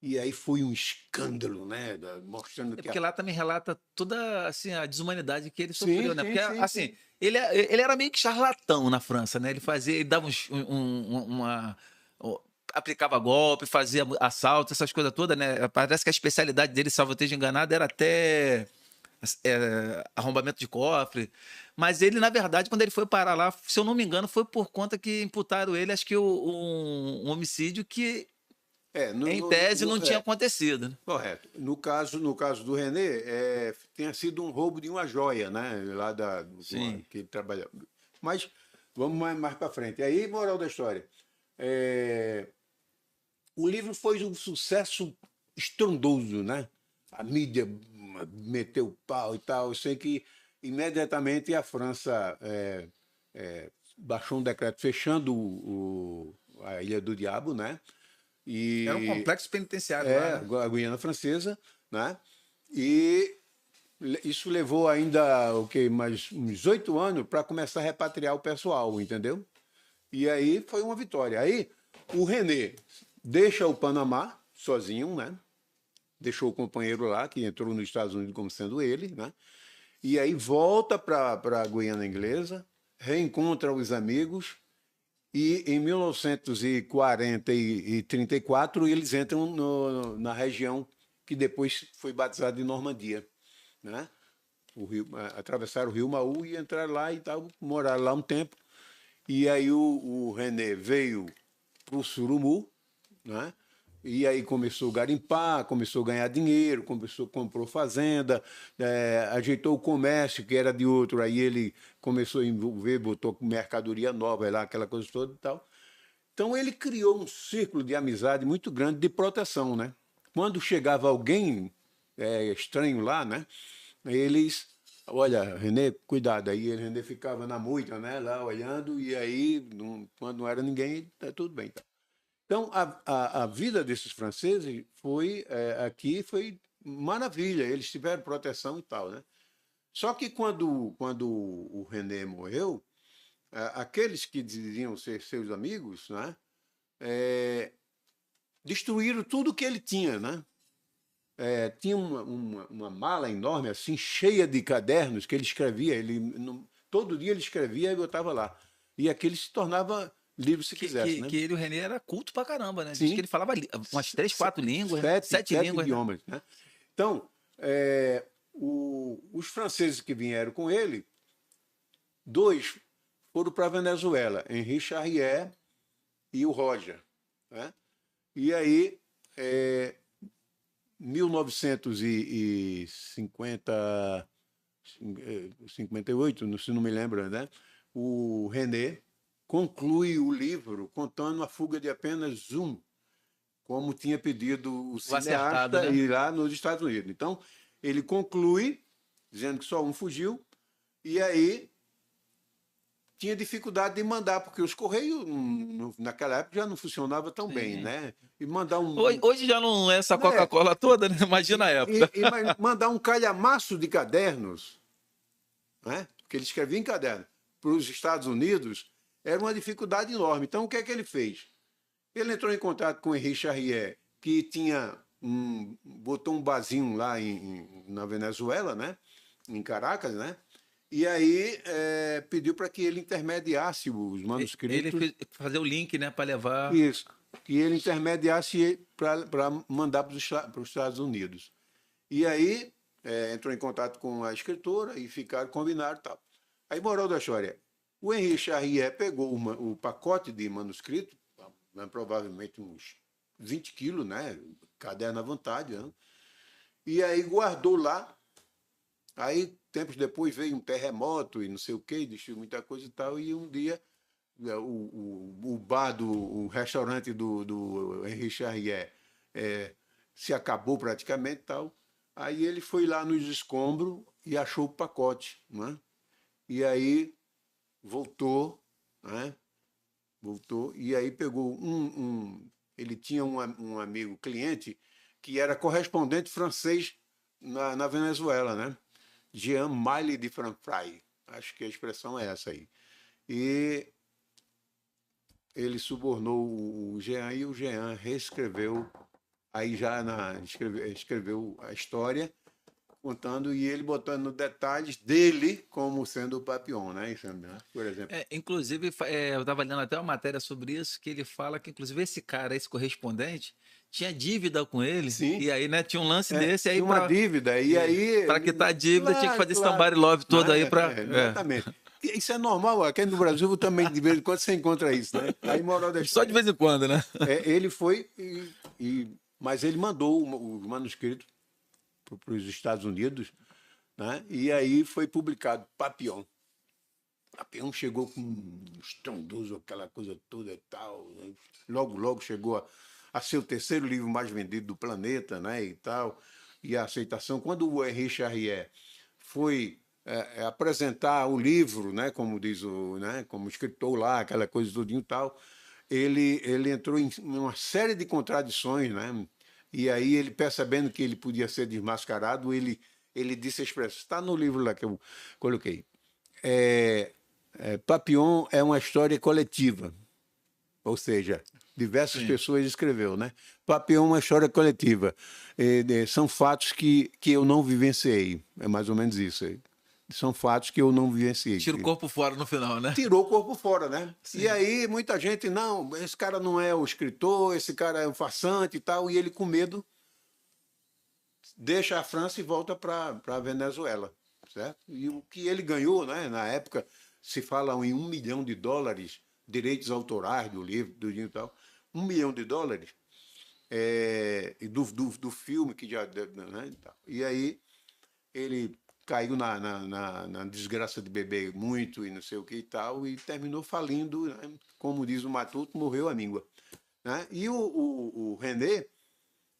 [SPEAKER 2] E aí foi um escândalo, né? Mostrando que
[SPEAKER 1] porque lá também relata toda assim, a desumanidade que ele
[SPEAKER 2] sim,
[SPEAKER 1] sofreu, né?
[SPEAKER 2] sim,
[SPEAKER 1] Porque,
[SPEAKER 2] sim,
[SPEAKER 1] assim,
[SPEAKER 2] sim.
[SPEAKER 1] ele era meio que charlatão na França, né? Ele dava aplicava golpe, fazia assalto, essas coisas todas, né? Parece que a especialidade dele, salvo eu esteja enganado, era até arrombamento de cofre. Mas ele, na verdade, quando ele foi parar lá, se eu não me engano, foi por conta que imputaram ele, acho que um homicídio que, em tese, não tinha acontecido, né?
[SPEAKER 2] Correto. No caso do René, tenha sido um roubo de uma joia, né? Lá que ele trabalhava. Mas vamos mais para frente. Aí, moral da história. O livro foi um sucesso estrondoso, né? A mídia meteu o pau e tal. Eu sei que imediatamente a França baixou um decreto fechando a Ilha do Diabo, né?
[SPEAKER 1] Era um complexo penitenciário lá, né?
[SPEAKER 2] A Guiana Francesa, né? E isso levou ainda mais uns 8 anos para começar a repatriar o pessoal, entendeu? E aí foi uma vitória. Aí o René deixa o Panamá sozinho, né? Deixou o companheiro lá, que entrou nos Estados Unidos como sendo ele, né? E aí volta para a Guiana Inglesa, reencontra os amigos, e em 1940 e 34 eles entram na região que depois foi batizada de Normandia, né? Atravessaram o rio Maú e entraram lá e tal, moraram lá um tempo. E aí o René veio para o Surumu, né? E aí começou a garimpar, começou a ganhar dinheiro, comprou fazenda, ajeitou o comércio, que era de outro, aí ele começou a envolver, botou mercadoria nova lá, aquela coisa toda e tal. Então ele criou um círculo de amizade muito grande de proteção, né? Quando chegava alguém estranho lá, né? Eles, olha, René, cuidado. Aí o René ficava na moita, né? Lá olhando, e aí, quando não era ninguém, tá tudo bem. Tá? Então, a vida desses franceses foi maravilha, eles tiveram proteção e tal, né? Só que quando o René morreu, aqueles que diziam ser seus amigos, né, destruíram tudo que ele tinha, né? Tinha uma mala enorme, assim, cheia de cadernos que ele escrevia, todo dia ele escrevia e botava lá. E aquele se tornava livro se quisesse, né?
[SPEAKER 1] Que ele, o René, era culto pra caramba, né? Diz que
[SPEAKER 2] Sim.
[SPEAKER 1] ele falava umas 3, 4 línguas,
[SPEAKER 2] Sete
[SPEAKER 1] línguas, né?
[SPEAKER 2] idiomas, né? Então, os franceses que vieram com ele, 2 foram para a Venezuela, Henri Charrière e o Roger, né? E aí, 1958, se não me lembro, né? O René conclui o livro contando a fuga de apenas um, como tinha pedido o
[SPEAKER 1] acertado,
[SPEAKER 2] cineasta
[SPEAKER 1] né?
[SPEAKER 2] ir lá nos Estados Unidos. Então, ele conclui dizendo que só um fugiu, e aí tinha dificuldade de mandar, porque os Correios, naquela época, já não funcionava tão bem,
[SPEAKER 1] Sim.
[SPEAKER 2] né? E mandar
[SPEAKER 1] Hoje já não é essa
[SPEAKER 2] né?
[SPEAKER 1] Coca-Cola toda, né? Imagina a época.
[SPEAKER 2] Mandar um calhamaço de cadernos, né? Porque ele escrevia em caderno, para os Estados Unidos, era uma dificuldade enorme. Então, o que é que ele fez? Ele entrou em contato com o Henri Charrier, que botou um barzinho lá na Venezuela, né? Em Caracas, né? E aí pediu para que ele intermediasse os
[SPEAKER 1] Ele
[SPEAKER 2] manuscritos.
[SPEAKER 1] fez fazer o link, né, para levar.
[SPEAKER 2] Isso, que ele intermediasse para mandar para os Estados Unidos. E aí entrou em contato com a escritora e combinaram e tal. Aí, moral da história, o Henri Charrier pegou o pacote de manuscrito, provavelmente uns 20 quilos, né? Caderno à vontade, né? E aí guardou lá. Aí, tempos depois, veio um terremoto e não sei o quê, destruiu muita coisa e tal, e um dia o bar, o restaurante do Henri Charrier se acabou praticamente e tal. Aí ele foi lá nos escombros e achou o pacote, né? E aí voltou, né? Voltou, e aí pegou ele tinha um amigo cliente que era correspondente francês na Venezuela, né? Jean Maille de Franfray, acho que a expressão é essa aí. E ele subornou o Jean e o Jean reescreveu, aí já escreveu a história, contando e ele botando detalhes dele como sendo o Papillon, né? Por exemplo.
[SPEAKER 1] Inclusive, eu estava lendo até uma matéria sobre isso, que ele fala que, inclusive, esse cara, esse correspondente, tinha dívida com ele,
[SPEAKER 2] Sim,
[SPEAKER 1] e aí, né, tinha um lance desse aí
[SPEAKER 2] tinha uma dívida, e aí.
[SPEAKER 1] para quitar a dívida, tinha que
[SPEAKER 2] Claro,
[SPEAKER 1] fazer esse
[SPEAKER 2] claro.
[SPEAKER 1] somebody love todo aí
[SPEAKER 2] Né?
[SPEAKER 1] para.
[SPEAKER 2] Exatamente. Isso é normal, aqui no Brasil também, de vez em quando, você encontra isso, né? Aí, moral da
[SPEAKER 1] Só de
[SPEAKER 2] história.
[SPEAKER 1] vez em quando, né?
[SPEAKER 2] Ele foi, mas ele mandou o manuscrito para os Estados Unidos, né? E aí foi publicado Papillon. Papillon chegou com um estrondoso, aquela coisa toda e tal. Né? Logo, logo chegou a ser o terceiro livro mais vendido do planeta, né? E tal. E a aceitação. Quando o Henri Charrier foi apresentar o livro, né? Como diz né? Como escritor lá, aquela coisa tudinho e tal, ele entrou em uma série de contradições, né? E aí ele, percebendo que ele podia ser desmascarado, ele disse a expressão, está no livro lá que eu coloquei. Papillon é uma história coletiva, ou seja, diversas
[SPEAKER 1] Sim.
[SPEAKER 2] pessoas escreveu, né? Papillon é uma história coletiva. São fatos que eu não vivenciei, é mais ou menos isso aí. São fatos que eu não vivenciei.
[SPEAKER 1] Tira o corpo fora no final, né?
[SPEAKER 2] Tirou o corpo fora, né?
[SPEAKER 1] Sim.
[SPEAKER 2] E aí muita gente, não, esse cara não é o escritor, esse cara é um farsante e tal, e ele com medo deixa a França e volta para a Venezuela, certo? E o que ele ganhou, né? Na época se fala em $1 milhão, direitos autorais do livro, do livro e tal, $1 milhão, do filme que já, né? E aí ele caiu na desgraça de beber muito e não sei o que e tal, e terminou falindo, né? Como diz o Matuto, morreu a míngua. Né? E o René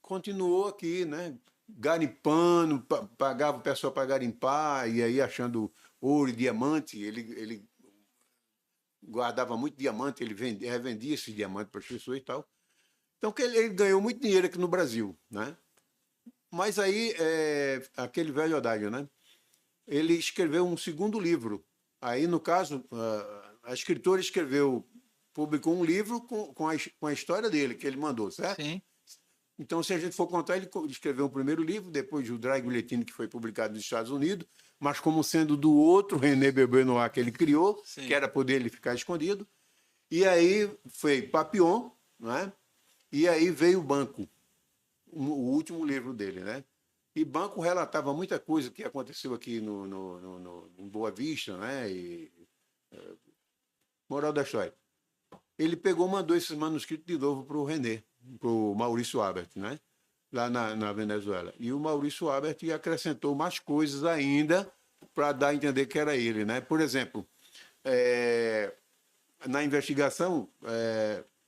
[SPEAKER 2] continuou aqui, né? Garimpando, pagava o pessoal para garimpar, e aí achando ouro e diamante, ele guardava muito diamante, ele revendia esses diamantes para as pessoas e tal. Então que ele ganhou muito dinheiro aqui no Brasil. Né? Mas aí, aquele velho adágio, né? Ele escreveu um segundo livro. Aí, no caso, a escritora publicou um livro com a história dele, que ele mandou, certo?
[SPEAKER 1] Sim.
[SPEAKER 2] Então, se a gente for contar, ele escreveu o primeiro livro, depois o Dry Guillotine, que foi publicado nos Estados Unidos, mas como sendo do outro René Benoit que ele criou,
[SPEAKER 1] Sim.
[SPEAKER 2] que era poder ele ficar escondido. E aí foi Papillon, né? E aí veio o Banco, o último livro dele, né? E Banco relatava muita coisa que aconteceu aqui em Boa Vista, né? Moral da história. Ele mandou esses manuscritos de novo para o René, para o Maurício Albert, né? Lá na Venezuela. E o Maurício Albert acrescentou mais coisas ainda para dar a entender que era ele, né? Por exemplo, na investigação,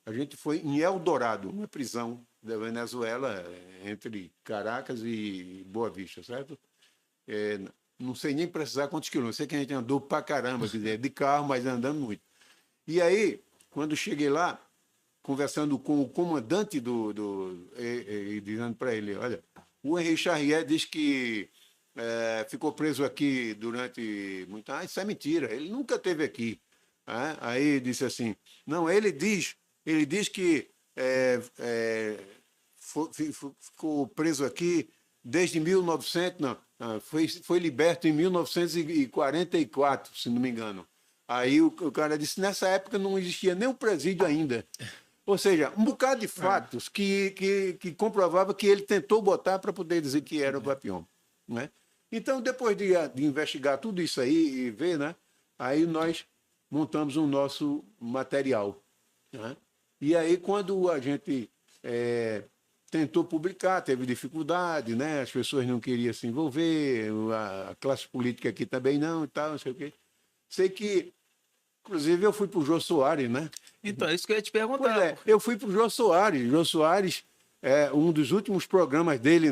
[SPEAKER 2] a gente foi em Eldorado, uma prisão da Venezuela, entre Caracas e Boa Vista, certo? Não sei nem precisar quantos quilômetros, sei que a gente andou pra caramba, quer dizer, de carro, mas andando muito. E aí, quando cheguei lá, conversando com o comandante e dizendo para ele, olha, o Henri Charrier diz que ficou preso aqui durante muito... Ah, isso é mentira, ele nunca esteve aqui. Aí disse assim, não, ele diz que ficou preso aqui desde 1900, não, foi liberto em 1944, se não me engano. Aí o cara disse, nessa época não existia nem um presídio ainda. Ou seja, um bocado de fatos que comprovava que ele tentou botar para poder dizer que era o Papillon, né? Então, depois de investigar tudo isso aí e ver, né, aí nós montamos o nosso material, né? E aí, quando a gente tentou publicar, teve dificuldade, né? As pessoas não queriam se envolver, a classe política aqui também não e tal, não sei o quê. Sei que, inclusive, eu fui para o Jô Soares, né?
[SPEAKER 1] Então, é isso que eu ia te perguntar.
[SPEAKER 2] Pois é, eu fui para o Jô Soares. Jô Soares, um dos últimos programas dele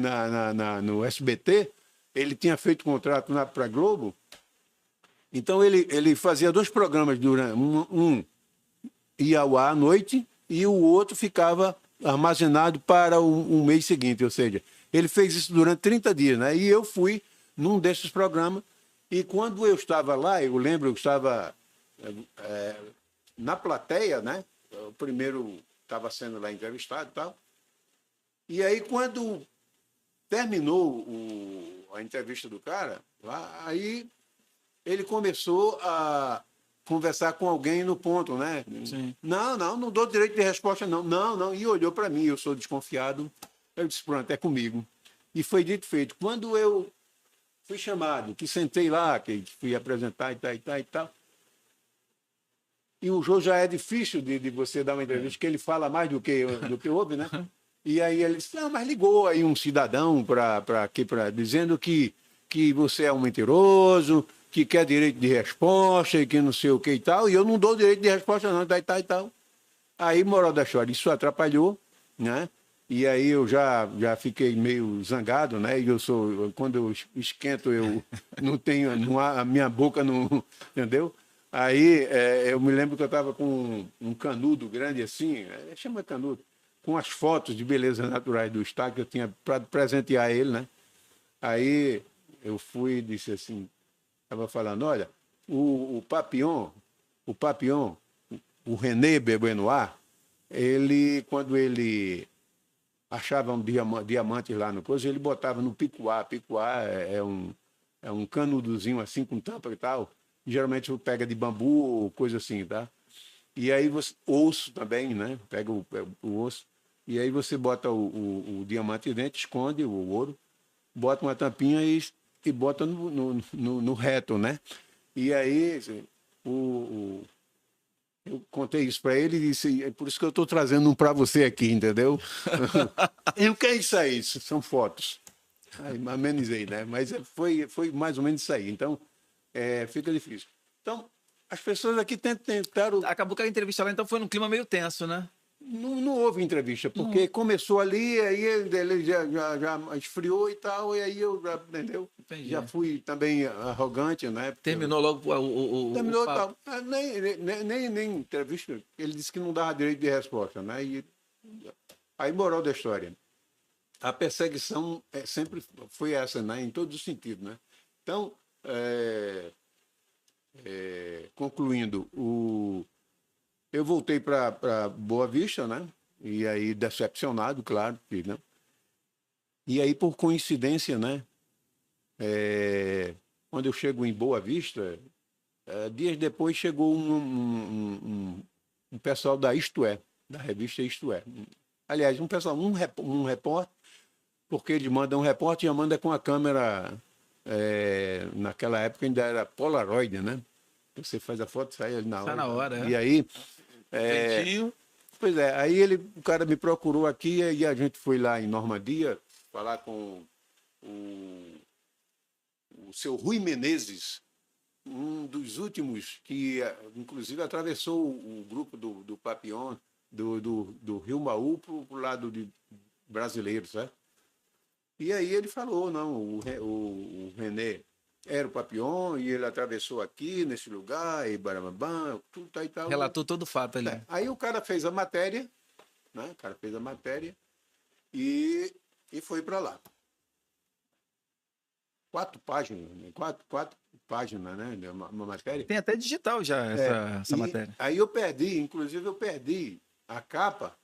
[SPEAKER 2] no SBT, ele tinha feito contrato para a Globo. Então, ele fazia 2 programas, durante um ia ao ar à noite e o outro ficava armazenado para um mês seguinte. Ou seja, ele fez isso durante 30 dias, né? E eu fui num desses programas. E quando eu estava lá, eu lembro, eu estava na plateia, né? O primeiro estava sendo lá entrevistado e tal. E aí, quando terminou a entrevista do cara, aí ele começou a conversar com alguém no ponto, né?
[SPEAKER 1] Sim.
[SPEAKER 2] Não dou direito de resposta, não. Não. E olhou para mim, eu sou desconfiado. Eu disse, pronto, é comigo. E foi dito e feito. Quando eu fui chamado, que sentei lá, que fui apresentar e tal. E o Jô já é difícil de você dar uma entrevista, que ele fala mais do que ouve, né? E aí ele disse, não, mas ligou aí um cidadão dizendo que você é um mentiroso, que quer direito de resposta e que não sei o que e tal, e eu não dou direito de resposta não, e tal. Aí, moral da história, isso atrapalhou, né? E aí eu já fiquei meio zangado, né? E quando eu esquento, eu não tenho, a minha boca não, entendeu? Aí eu me lembro que eu estava com um canudo grande assim, chama canudo, com as fotos de belezas naturais do estado que eu tinha para presentear ele, né? Aí eu fui e disse assim, estava falando, olha, o Papillon, o René Benoit, quando ele achava um diamante lá no coisa, ele botava no picuá. Picuá é um canudozinho assim com tampa e tal. Geralmente pega de bambu ou coisa assim, tá? E aí osso também, né? Pega o osso. E aí você bota o diamante dentro, esconde o ouro, bota uma tampinha e bota no reto, né? E aí eu contei isso para ele e disse, é por isso que eu estou trazendo um para você aqui, entendeu? E o que é isso aí? São fotos. Aí amenizei, né? Mas foi mais ou menos isso aí. Então, fica difícil. Então, as pessoas aqui tentaram...
[SPEAKER 1] Acabou que a entrevista lá, então, foi num clima meio tenso, né?
[SPEAKER 2] Não houve entrevista, porque começou ali, aí ele já esfriou e tal, e aí eu já, entendeu?
[SPEAKER 1] Entendi.
[SPEAKER 2] Já fui também arrogante, né?
[SPEAKER 1] Terminou logo
[SPEAKER 2] Terminou
[SPEAKER 1] o papo.
[SPEAKER 2] tal. Nem entrevista, ele disse que não dava direito de resposta, né? E aí, moral da história, a perseguição sempre foi essa, né? Em todos os sentidos, né? Então, concluindo, eu voltei para Boa Vista, né? E aí decepcionado, claro, né? E aí, por coincidência, né? Quando eu chego em Boa Vista, dias depois chegou um pessoal da Isto É, da revista Isto É. Aliás, um repórter, porque ele manda um repórter e já manda com a câmera, naquela época ainda era Polaroid, né? Você faz a foto, sai ali na hora.
[SPEAKER 1] Sai na hora,
[SPEAKER 2] E aí...
[SPEAKER 1] Feitinho.
[SPEAKER 2] Pois é, aí o cara me procurou aqui e a gente foi lá em Normandia falar com o seu Rui Menezes, um dos últimos que, inclusive, atravessou o grupo do Papillon, do Rio Maú para o lado brasileiro, sabe? E aí ele falou, não, o René era o Papillon e ele atravessou aqui, nesse lugar, e barabam, tudo tá e tal.
[SPEAKER 1] Relatou todo o fato ali.
[SPEAKER 2] Aí o cara fez a matéria, né? O cara fez a matéria e foi para lá. 4 páginas, né? quatro páginas, né? Uma matéria.
[SPEAKER 1] Tem até digital já essa matéria.
[SPEAKER 2] Aí inclusive eu perdi a capa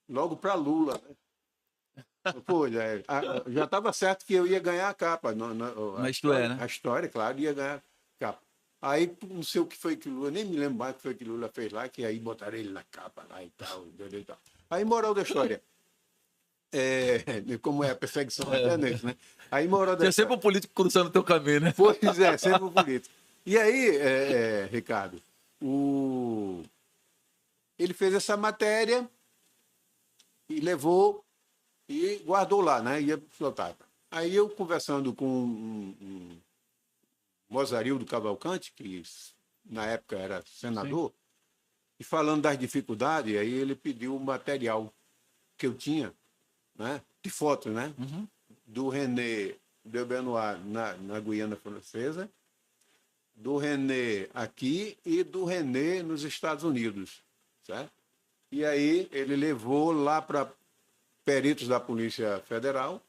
[SPEAKER 2] logo para Lula, né? Pô, já estava certo que eu ia ganhar a capa.
[SPEAKER 1] Na história, né?
[SPEAKER 2] A história, claro, ia ganhar a capa. Aí, não sei o que foi que Lula, nem me lembro mais o que foi que Lula fez lá, que aí botaram ele na capa lá e tal. Aí, moral da história. Como é a perseguição na internet, né? Aí, moral da
[SPEAKER 1] Tinha
[SPEAKER 2] história.
[SPEAKER 1] sempre um político cruzando o teu caminho, né?
[SPEAKER 2] Pois é, sempre um político. E aí, Ricardo, ele fez essa matéria e levou e guardou lá, né? Ia flotar. Aí eu conversando com um Mozarildo Cavalcante, que na época era senador, sim, e falando das dificuldades, aí ele pediu o material que eu tinha, né? De fotos, né?
[SPEAKER 1] Uhum.
[SPEAKER 2] Do René de Benoit na Guiana Francesa, do René aqui e do René nos Estados Unidos, certo? E aí ele levou lá para peritos da Polícia Federal,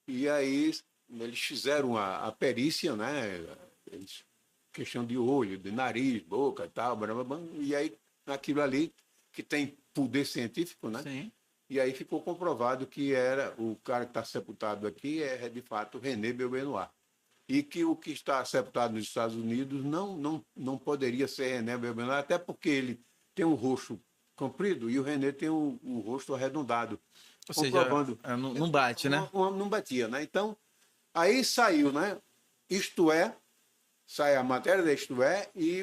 [SPEAKER 2] e aí eles fizeram a perícia, né? Questão de olho, de nariz, boca e tal, e aí aquilo ali que tem poder científico, né?
[SPEAKER 1] Sim.
[SPEAKER 2] E aí ficou comprovado que era o cara que está sepultado aqui é de fato René Belbenoir. E que o que está sepultado nos Estados Unidos não poderia ser René Belbenoir, até porque ele tem um rosto comprido e o René tem um rosto arredondado.
[SPEAKER 1] Ou seja, não bate, né?
[SPEAKER 2] Não batia, né? Então, aí saiu, né? Isto é, sai a matéria da Isto É e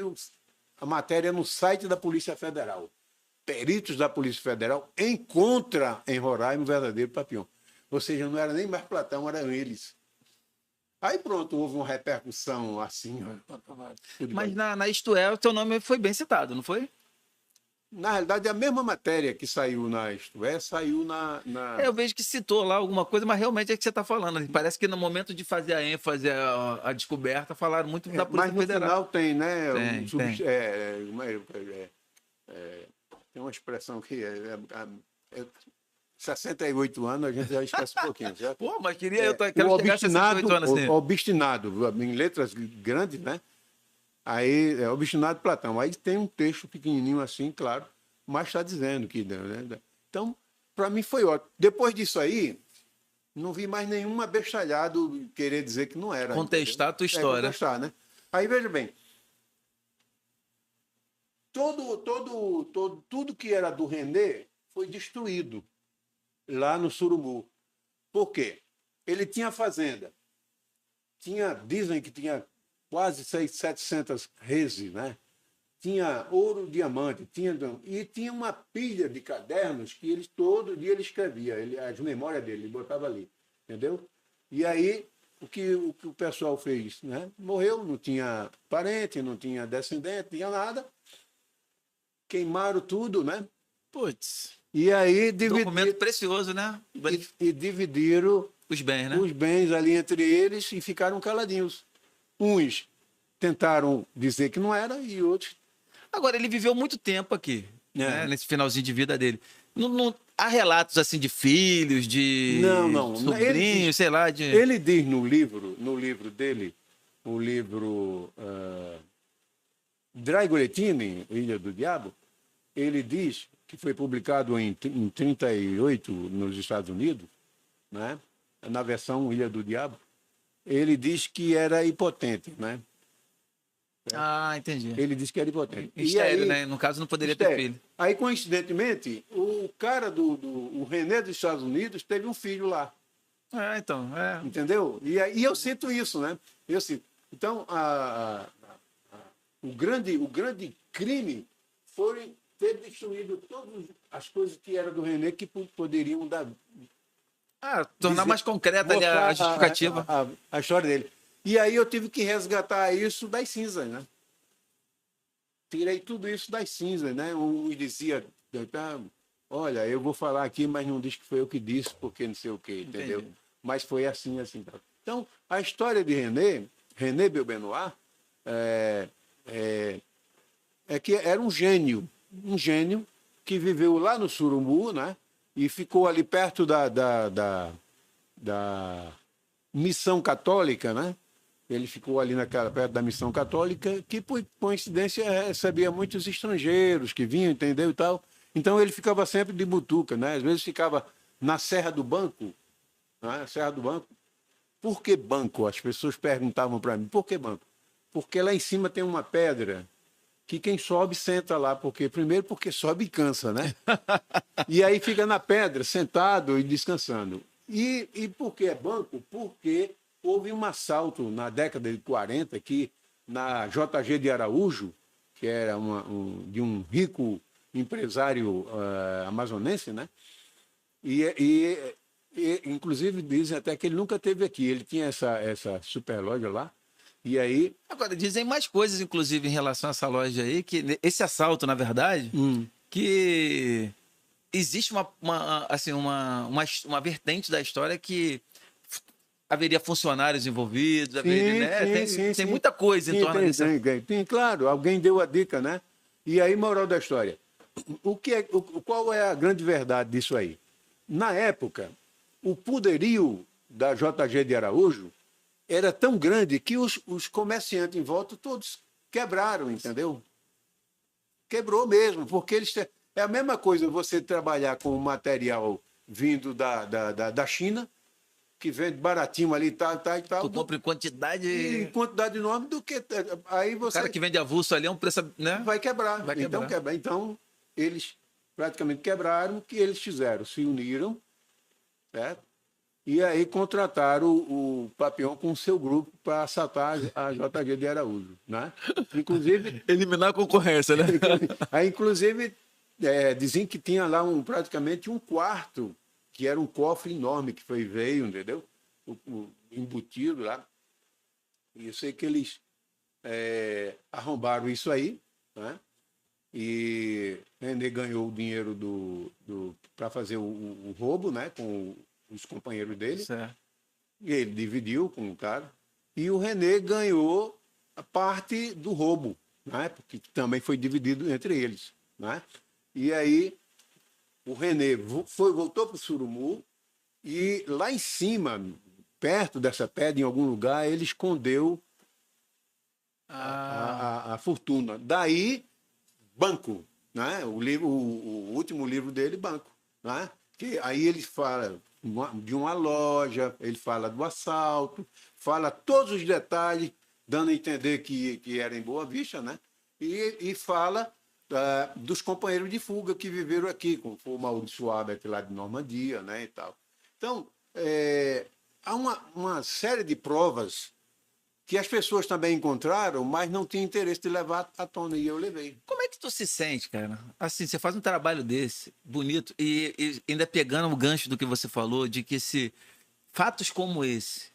[SPEAKER 2] a matéria no site da Polícia Federal. Peritos da Polícia Federal encontram em Roraima o verdadeiro Papillon. Ou seja, não era nem mais Platão, eram eles. Aí pronto, houve uma repercussão assim.
[SPEAKER 1] Mas na Isto É, o teu nome foi bem citado, não foi?
[SPEAKER 2] Na realidade, a mesma matéria que saiu na Isto É, saiu
[SPEAKER 1] eu vejo que citou lá alguma coisa, mas realmente é que você está falando. Parece que no momento de fazer a ênfase, a descoberta, falaram muito da Polícia Federal.
[SPEAKER 2] Mas no final tem, né?
[SPEAKER 1] Tem.
[SPEAKER 2] Tem uma expressão que 68 anos, a gente já esquece um pouquinho. Certo?
[SPEAKER 1] Pô, mas eu quero chegar a 68 anos assim.
[SPEAKER 2] Obstinado, em letras grandes, né? Aí, obstinado Platão. Aí tem um texto pequenininho assim, claro, mas está dizendo que... Né? Então, para mim foi ótimo. Depois disso aí, não vi mais nenhum abestalhado querer dizer que não era.
[SPEAKER 1] Contestar a tua história.
[SPEAKER 2] Contestar, né? Aí, veja bem, tudo que era do René foi destruído lá no Surumbu. Por quê? Ele tinha fazenda. Dizem que tinha quase 700 reses, né? Tinha ouro, diamante, e tinha uma pilha de cadernos que todo dia ele escrevia, as memórias dele, ele botava ali, entendeu? E aí, o que o pessoal fez, né? Morreu, não tinha parente, não tinha descendente, não tinha nada. Queimaram tudo, né?
[SPEAKER 1] Putz.
[SPEAKER 2] E aí
[SPEAKER 1] documento precioso, né?
[SPEAKER 2] E dividiram
[SPEAKER 1] os bens, né?
[SPEAKER 2] Os bens ali entre eles e ficaram caladinhos. Uns tentaram dizer que não era e outros...
[SPEAKER 1] Agora, ele viveu muito tempo aqui, né? Nesse finalzinho de vida dele. Não, há relatos assim de filhos, de sobrinhos, sei lá.
[SPEAKER 2] Ele diz no livro dele, o livro Dragoletini, Ilha do Diabo, ele diz que foi publicado em 1938 nos Estados Unidos, né? Na versão Ilha do Diabo, ele diz que era impotente, né?
[SPEAKER 1] Ah, entendi.
[SPEAKER 2] Ele disse que era impotente.
[SPEAKER 1] Estéril, né? No caso, não poderia ter filho.
[SPEAKER 2] Aí, coincidentemente, o cara o René dos Estados Unidos teve um filho lá.
[SPEAKER 1] Então.
[SPEAKER 2] Entendeu? E eu sinto isso, né? Eu sinto. Então, o grande crime foi ter destruído todas as coisas que eram do René que poderiam dar...
[SPEAKER 1] tornar mais concreta ali a justificativa.
[SPEAKER 2] A história dele. E aí eu tive que resgatar isso das cinzas, né? Tirei tudo isso das cinzas, né? Um dizia, olha, eu vou falar aqui, mas não diz que foi eu que disse, porque não sei o quê, entendeu?
[SPEAKER 1] Entendi.
[SPEAKER 2] Mas foi assim, assim. Então, a história de René Belbenoir, é, é, é que era um gênio que viveu lá no Surumbu, né? E ficou ali perto da Missão Católica, né? Ele ficou ali perto da Missão Católica, que por coincidência recebia muitos estrangeiros que vinham, entendeu e tal. Então ele ficava sempre de butuca, né? Às vezes ficava na Serra do Banco, né? Serra do Banco. Por que banco? As pessoas perguntavam para mim, por que banco? Porque lá em cima tem uma pedra que quem sobe senta lá, primeiro porque sobe e cansa, né? E aí fica na pedra, sentado e descansando. E por que é banco? Porque houve um assalto na década de 40 aqui na JG de Araújo, que era de um rico empresário amazonense, né? Inclusive dizem até que ele nunca esteve aqui. Ele tinha essa super loja lá. E aí.
[SPEAKER 1] Agora, dizem mais coisas, inclusive, em relação a essa loja aí, que esse assalto, na verdade, que existe uma vertente da história que haveria funcionários envolvidos, haveria, né? Tem muita coisa em torno disso.
[SPEAKER 2] Tem, claro, alguém deu a dica, né? E aí, moral da história. Qual é a grande verdade disso aí? Na época, o poderio da JG de Araújo era tão grande que os comerciantes em volta todos quebraram, entendeu? Quebrou mesmo, porque é a mesma coisa você trabalhar com material vindo da China, que vende baratinho ali, tal.
[SPEAKER 1] Tu compra em quantidade...
[SPEAKER 2] Em quantidade enorme do que... Aí você...
[SPEAKER 1] O cara que vende avulso ali é um preço, né?
[SPEAKER 2] Vai quebrar.
[SPEAKER 1] Vai quebrar.
[SPEAKER 2] Então, eles praticamente quebraram. O que eles fizeram? Se uniram, certo? E aí contrataram o Papião com o seu grupo para assaltar a JG de Araújo, né? Inclusive...
[SPEAKER 1] Eliminar a concorrência, né?
[SPEAKER 2] Aí, inclusive, dizem que tinha lá praticamente um quarto, que era um cofre enorme que veio, entendeu? Embutido lá. E eu sei que eles arrombaram isso aí, né? E René ganhou o dinheiro para fazer o roubo, né? Com os companheiros dele.
[SPEAKER 1] Certo.
[SPEAKER 2] E ele dividiu com o cara. E o René ganhou a parte do roubo, né? Porque também foi dividido entre eles, né? E aí o René voltou para o Surumbu e lá em cima, perto dessa pedra, em algum lugar, ele escondeu a fortuna. Daí, Banco, né? O último livro dele, Banco, né? Que aí ele fala de uma loja, ele fala do assalto, fala todos os detalhes, dando a entender que era em Boa Vista, né? E fala dos companheiros de fuga que viveram aqui, como foi o Maurício Abert lá de Normandia, né, e tal. Então, há uma série de provas que as pessoas também encontraram, mas não tinham interesse de levar à tona, e eu levei.
[SPEAKER 1] Como é que tu se sente, cara? Assim, você faz um trabalho desse, bonito, e ainda pegando o gancho do que você falou, de que se fatos como esse,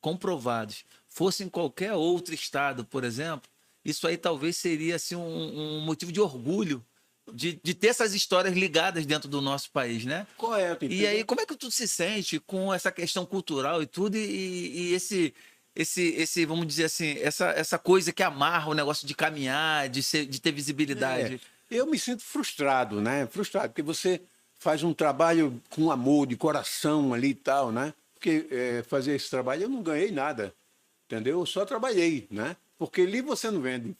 [SPEAKER 1] comprovados, fossem em qualquer outro estado, por exemplo, isso aí talvez seria assim, um motivo de orgulho de ter essas histórias ligadas dentro do nosso país, né?
[SPEAKER 2] Correto.
[SPEAKER 1] Entendeu? E aí, como é que tu se sente com essa questão cultural e tudo, e esse, vamos dizer assim, essa coisa que amarra o negócio de caminhar, de ter visibilidade?
[SPEAKER 2] Eu me sinto frustrado, né? Frustrado, porque você faz um trabalho com amor, de coração ali e tal, né? Porque fazer esse trabalho eu não ganhei nada, entendeu? Eu só trabalhei, né? Porque ali você não vende.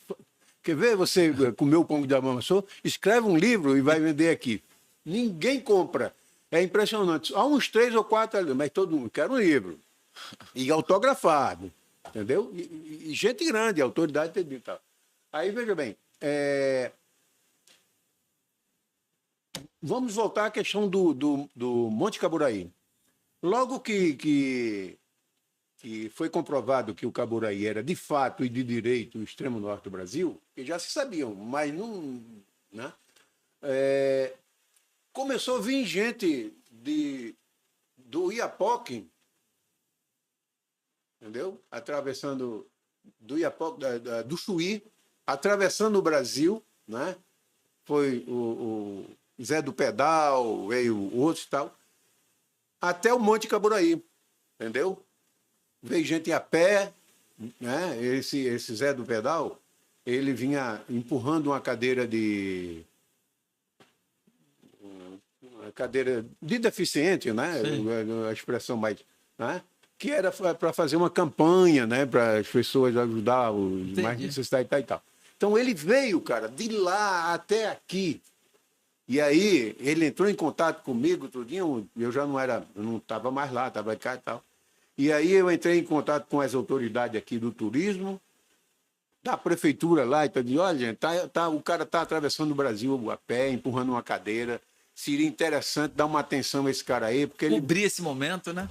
[SPEAKER 2] Quer ver você comer o pão de amassou? Escreve um livro e vai vender aqui. Ninguém compra. É impressionante. Há uns 3 ou 4 ali, mas todo mundo quer um livro. E autografado, entendeu? E gente grande, autoridade e tal. Aí, veja bem, vamos voltar à questão do Monte Caburaí. Logo que foi comprovado que o Caburaí era de fato e de direito o extremo norte do Brasil, que já se sabiam, mas não... Né? Começou a vir gente do Iapoque entendeu? Atravessando do Iapoque, do Chuí, atravessando o Brasil, né? Foi o Zé do Pedal, veio outros e tal, até o Monte Caburaí, entendeu? Veio gente a pé, né? Esse Zé do Pedal, ele vinha empurrando uma cadeira de deficiente, né? A expressão mais, né? Que era para fazer uma campanha, né? Para as pessoas ajudar os mais necessitados e tal. Então ele veio, cara, de lá até aqui. E aí ele entrou em contato comigo, tudinho, eu já não estava mais lá, estava cá e tal. E aí eu entrei em contato com as autoridades aqui do turismo, da prefeitura lá, e disse, olha, gente, o cara está atravessando o Brasil a pé, empurrando uma cadeira. Seria interessante dar uma atenção a esse cara aí, porque ele
[SPEAKER 1] Cobrir esse momento, né?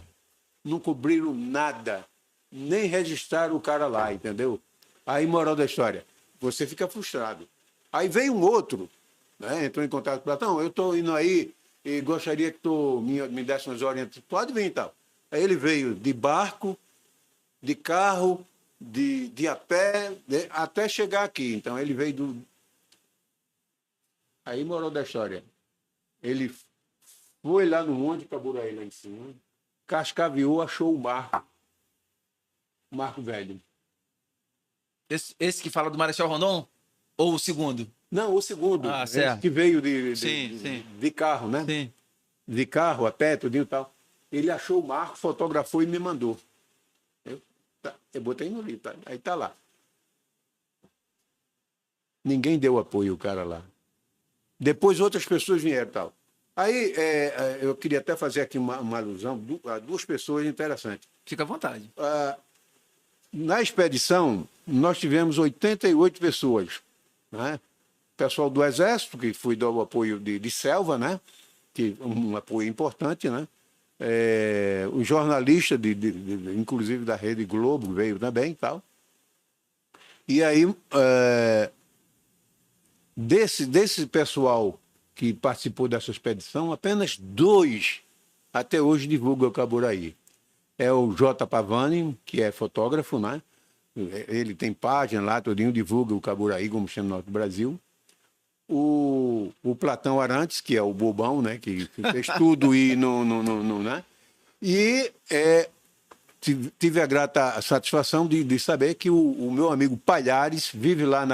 [SPEAKER 2] não cobriram nada, nem registraram o cara lá, entendeu? Aí, moral da história, você fica frustrado. Aí veio um outro, né? Entrou em contato com o Platão, eu estou indo aí e gostaria que tu me desse umas orientações. Pode vir, tal. Aí ele veio de barco, de carro, de a pé, né? Até chegar aqui. Então, ele veio do... Aí, moral da história, ele foi lá no Monte Caburaí, lá em cima, cascaveou, achou o Marco Velho.
[SPEAKER 1] Esse que fala do Marechal Rondon? Ou o segundo?
[SPEAKER 2] Não, o segundo,
[SPEAKER 1] certo.
[SPEAKER 2] que veio
[SPEAKER 1] Sim.
[SPEAKER 2] de carro, né?
[SPEAKER 1] Sim.
[SPEAKER 2] De carro, a pé, tudinho e tal. Ele achou o Marco, fotografou e me mandou. Eu botei no livro, tá? Aí tá lá. Ninguém deu apoio ao cara lá. Depois outras pessoas vieram e tal. Aí eu queria até fazer aqui uma alusão a duas pessoas interessantes.
[SPEAKER 1] Fica à vontade.
[SPEAKER 2] Na expedição, nós tivemos 88 pessoas, né? Pessoal do Exército, que foi dar o apoio de selva, né? Que um apoio importante, né? O jornalista, inclusive da Rede Globo, veio também e tal. E aí, desse pessoal que participou dessa expedição, apenas 2 até hoje divulgam o Caburaí. É o J. Pavani, que é fotógrafo, né? Ele tem página lá, todinho, divulga o Caburaí como sendo norte do Brasil. O Platão Arantes, que é o bobão, né? Que fez tudo e né? E tive a grata satisfação de saber que o meu amigo Palhares vive lá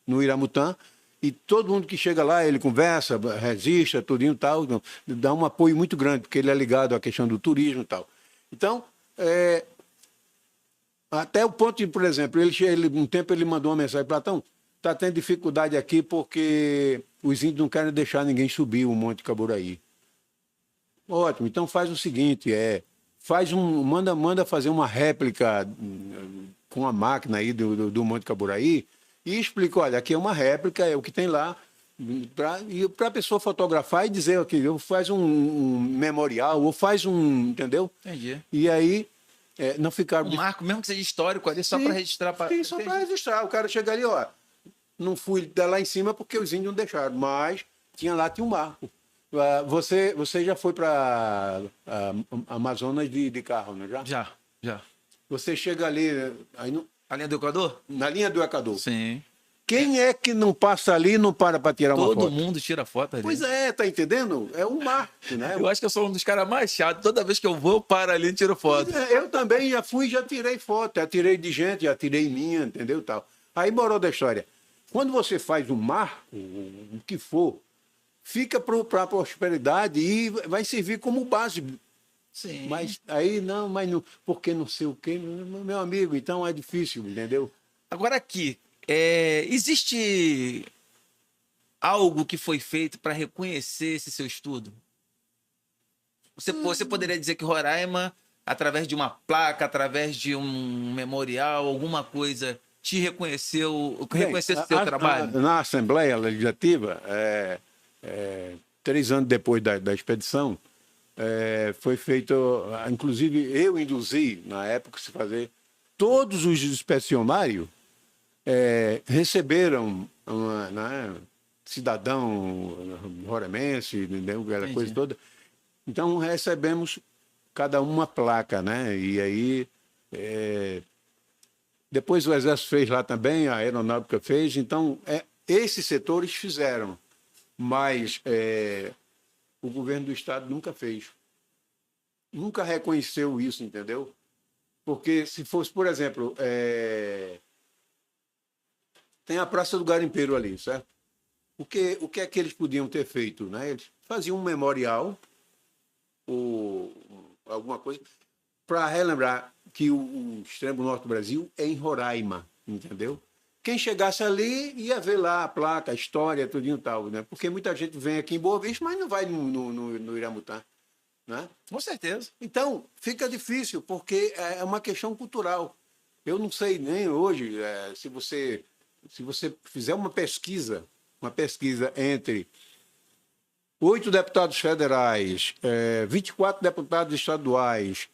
[SPEAKER 2] no Iramutã, e todo mundo que chega lá, ele conversa, registra, tudinho e tal, dá um apoio muito grande, porque ele é ligado à questão do turismo e tal. Então, até o ponto de, por exemplo, um tempo ele mandou uma mensagem, Platão, está tendo dificuldade aqui porque os índios não querem deixar ninguém subir o Monte Caburaí. Ótimo, então faz o seguinte, manda fazer uma réplica com a máquina aí do Monte Caburaí, e explica, olha, aqui é uma réplica, é o que tem lá, para a pessoa fotografar e dizer aqui, faz um memorial, ou faz entendeu?
[SPEAKER 1] Entendi.
[SPEAKER 2] E aí, não ficaram...
[SPEAKER 1] Um marco, mesmo que seja histórico ali, só para registrar.
[SPEAKER 2] Sim, só para registrar. O cara chega ali, ó, não fui lá em cima porque os índios não deixaram, mas tinha um marco. Você já foi para Amazonas de carro, não é já?
[SPEAKER 1] Já.
[SPEAKER 2] Você chega ali... Aí
[SPEAKER 1] A linha do Equador?
[SPEAKER 2] Na linha do Equador.
[SPEAKER 1] Sim.
[SPEAKER 2] Quem é que não passa ali e não para tirar uma foto?
[SPEAKER 1] Todo mundo tira foto ali.
[SPEAKER 2] Pois é, tá entendendo? É um marco, né?
[SPEAKER 1] Eu acho que eu sou um dos caras mais chatos. Toda vez que eu vou, eu paro ali e tiro foto.
[SPEAKER 2] Eu também já fui e já tirei foto. Já tirei de gente, já tirei minha, entendeu? Tal. Aí, moral da história. Quando você faz um marco, o que for, fica para a prosperidade e vai servir como base.
[SPEAKER 1] Sim.
[SPEAKER 2] Mas aí não, porque não sei o quê, meu amigo, então é difícil, entendeu?
[SPEAKER 1] Agora aqui, existe algo que foi feito para reconhecer esse seu estudo? Você poderia dizer que Roraima, através de uma placa, através de um memorial, alguma coisa, te reconheceu esse seu trabalho?
[SPEAKER 2] Na Assembleia Legislativa, 3 anos depois da expedição, foi feito, inclusive eu induzi, na época, se fazer, todos os inspecionários receberam cidadão roramense, entendeu? Aquela coisa toda. Então, recebemos cada uma placa, né? E aí depois o Exército fez lá também, a Aeronáutica fez, então esses setores fizeram, mas o governo do estado nunca fez, nunca reconheceu isso, entendeu? Porque se fosse, por exemplo, tem a Praça do Garimpeiro ali, certo? O que é que eles podiam ter feito, né? Eles faziam um memorial ou alguma coisa para relembrar que o extremo norte do Brasil é em Roraima, entendeu? Quem chegasse ali ia ver lá a placa, a história, tudinho e tal, né? Porque muita gente vem aqui em Boa Vista, mas não vai no Iramutã, né?
[SPEAKER 1] Com certeza.
[SPEAKER 2] Então, fica difícil, porque é uma questão cultural. Eu não sei nem hoje, se você fizer uma pesquisa entre 8 deputados federais, 24 deputados estaduais,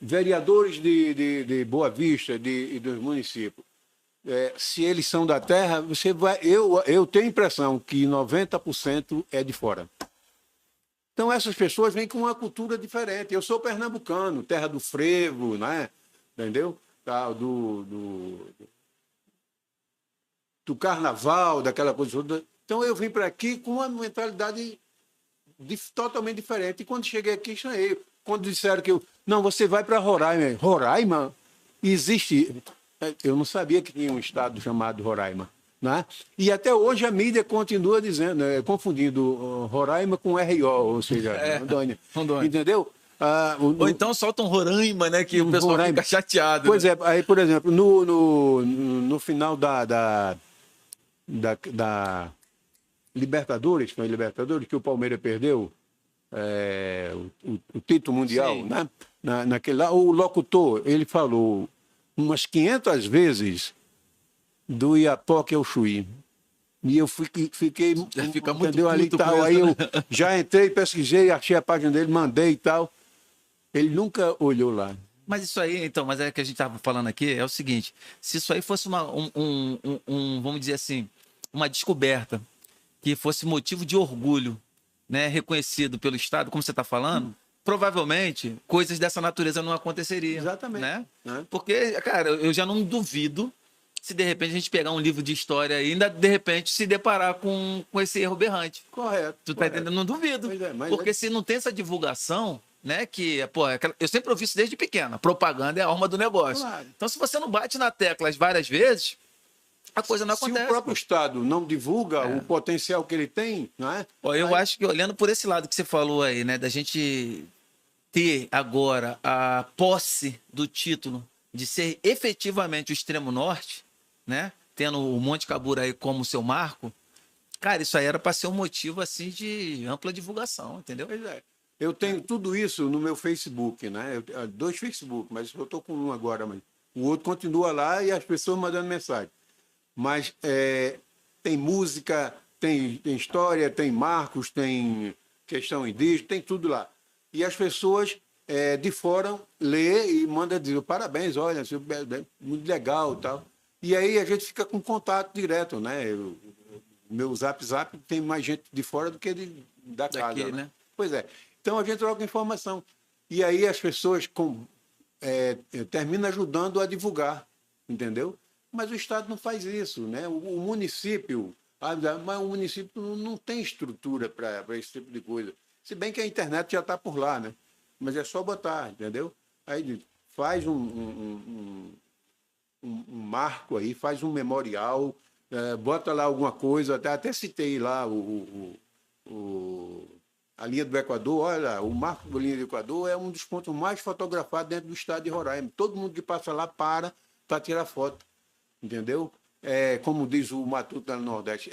[SPEAKER 2] vereadores de Boa Vista e dos municípios, se eles são da terra, eu tenho a impressão que 90% é de fora. Então, essas pessoas vêm com uma cultura diferente. Eu sou pernambucano, terra do frevo, né? Entendeu? Do carnaval, daquela coisa toda. Então, eu vim para aqui com uma mentalidade totalmente diferente. E quando cheguei aqui, estranhei. Quando disseram que não, você vai para Roraima. Roraima? Existe. Eu não sabia que tinha um estado chamado Roraima. Né? E até hoje a mídia continua dizendo, confundindo Roraima com RO, ou seja, Rondônia. Entendeu?
[SPEAKER 1] Ou então solta um Roraima, né? Que o pessoal fica chateado.
[SPEAKER 2] Pois
[SPEAKER 1] né?
[SPEAKER 2] aí, por exemplo, no final da Libertadores, foi Libertadores, que o Palmeiras perdeu o título mundial, né? Naquele lá, o locutor, ele falou umas 500 vezes do Iapoque ao Chuí. E eu fiquei
[SPEAKER 1] fica muito
[SPEAKER 2] entendeu, ali e tal.
[SPEAKER 1] Isso,
[SPEAKER 2] aí
[SPEAKER 1] né?
[SPEAKER 2] eu já entrei, pesquisei, achei a página dele, mandei e tal. Ele nunca olhou lá.
[SPEAKER 1] Mas isso aí, então, mas é que a gente estava falando aqui, é o seguinte, se isso aí fosse vamos dizer assim, uma descoberta que fosse motivo de orgulho, né, reconhecido pelo Estado, como você está falando, provavelmente coisas dessa natureza não aconteceriam.
[SPEAKER 2] Exatamente.
[SPEAKER 1] Né? Porque, cara, eu já não duvido se de repente a gente pegar um livro de história e ainda de repente se deparar com esse erro berrante.
[SPEAKER 2] Correto.
[SPEAKER 1] Tu tá entendendo? Não duvido. Porque se não tem essa divulgação, né, que, pô, eu sempre ouvi isso desde pequena, propaganda é a alma do negócio.
[SPEAKER 2] Claro.
[SPEAKER 1] Então, se você não bate na tecla várias vezes, a coisa não acontece.
[SPEAKER 2] Se o próprio Estado não divulga o potencial que ele tem, não é?
[SPEAKER 1] Ó, eu acho que olhando por esse lado que você falou aí, né, da gente ter agora a posse do título de ser efetivamente o extremo norte, né, tendo o Monte Cabura aí como seu marco, cara, isso aí era para ser um motivo assim de ampla divulgação, entendeu?
[SPEAKER 2] Pois é. Eu tenho tudo isso no meu Facebook, né? Eu, 2 Facebook, mas eu estou com um agora, mas o outro continua lá e as pessoas mandando mensagem. Mas tem música, tem história, tem marcos, tem questão indígena, tem tudo lá. E as pessoas de fora lê e manda dizer parabéns, olha, muito legal e tal. E aí a gente fica com contato direto, né? Meu Zap tem mais gente de fora do que da casa, né? Pois é. Então a gente troca informação. E aí as pessoas terminam ajudando a divulgar, entendeu? Mas o Estado não faz isso, né? O município, mas o município não tem estrutura para esse tipo de coisa. Se bem que a internet já está por lá, né? Mas é só botar, entendeu? Aí faz um marco aí, faz um memorial, bota lá alguma coisa, até citei lá a linha do Equador. Olha, o marco da linha do Equador é um dos pontos mais fotografados dentro do estado de Roraima. Todo mundo que passa lá para tirar foto, entendeu? Como diz o Matuto no Nordeste,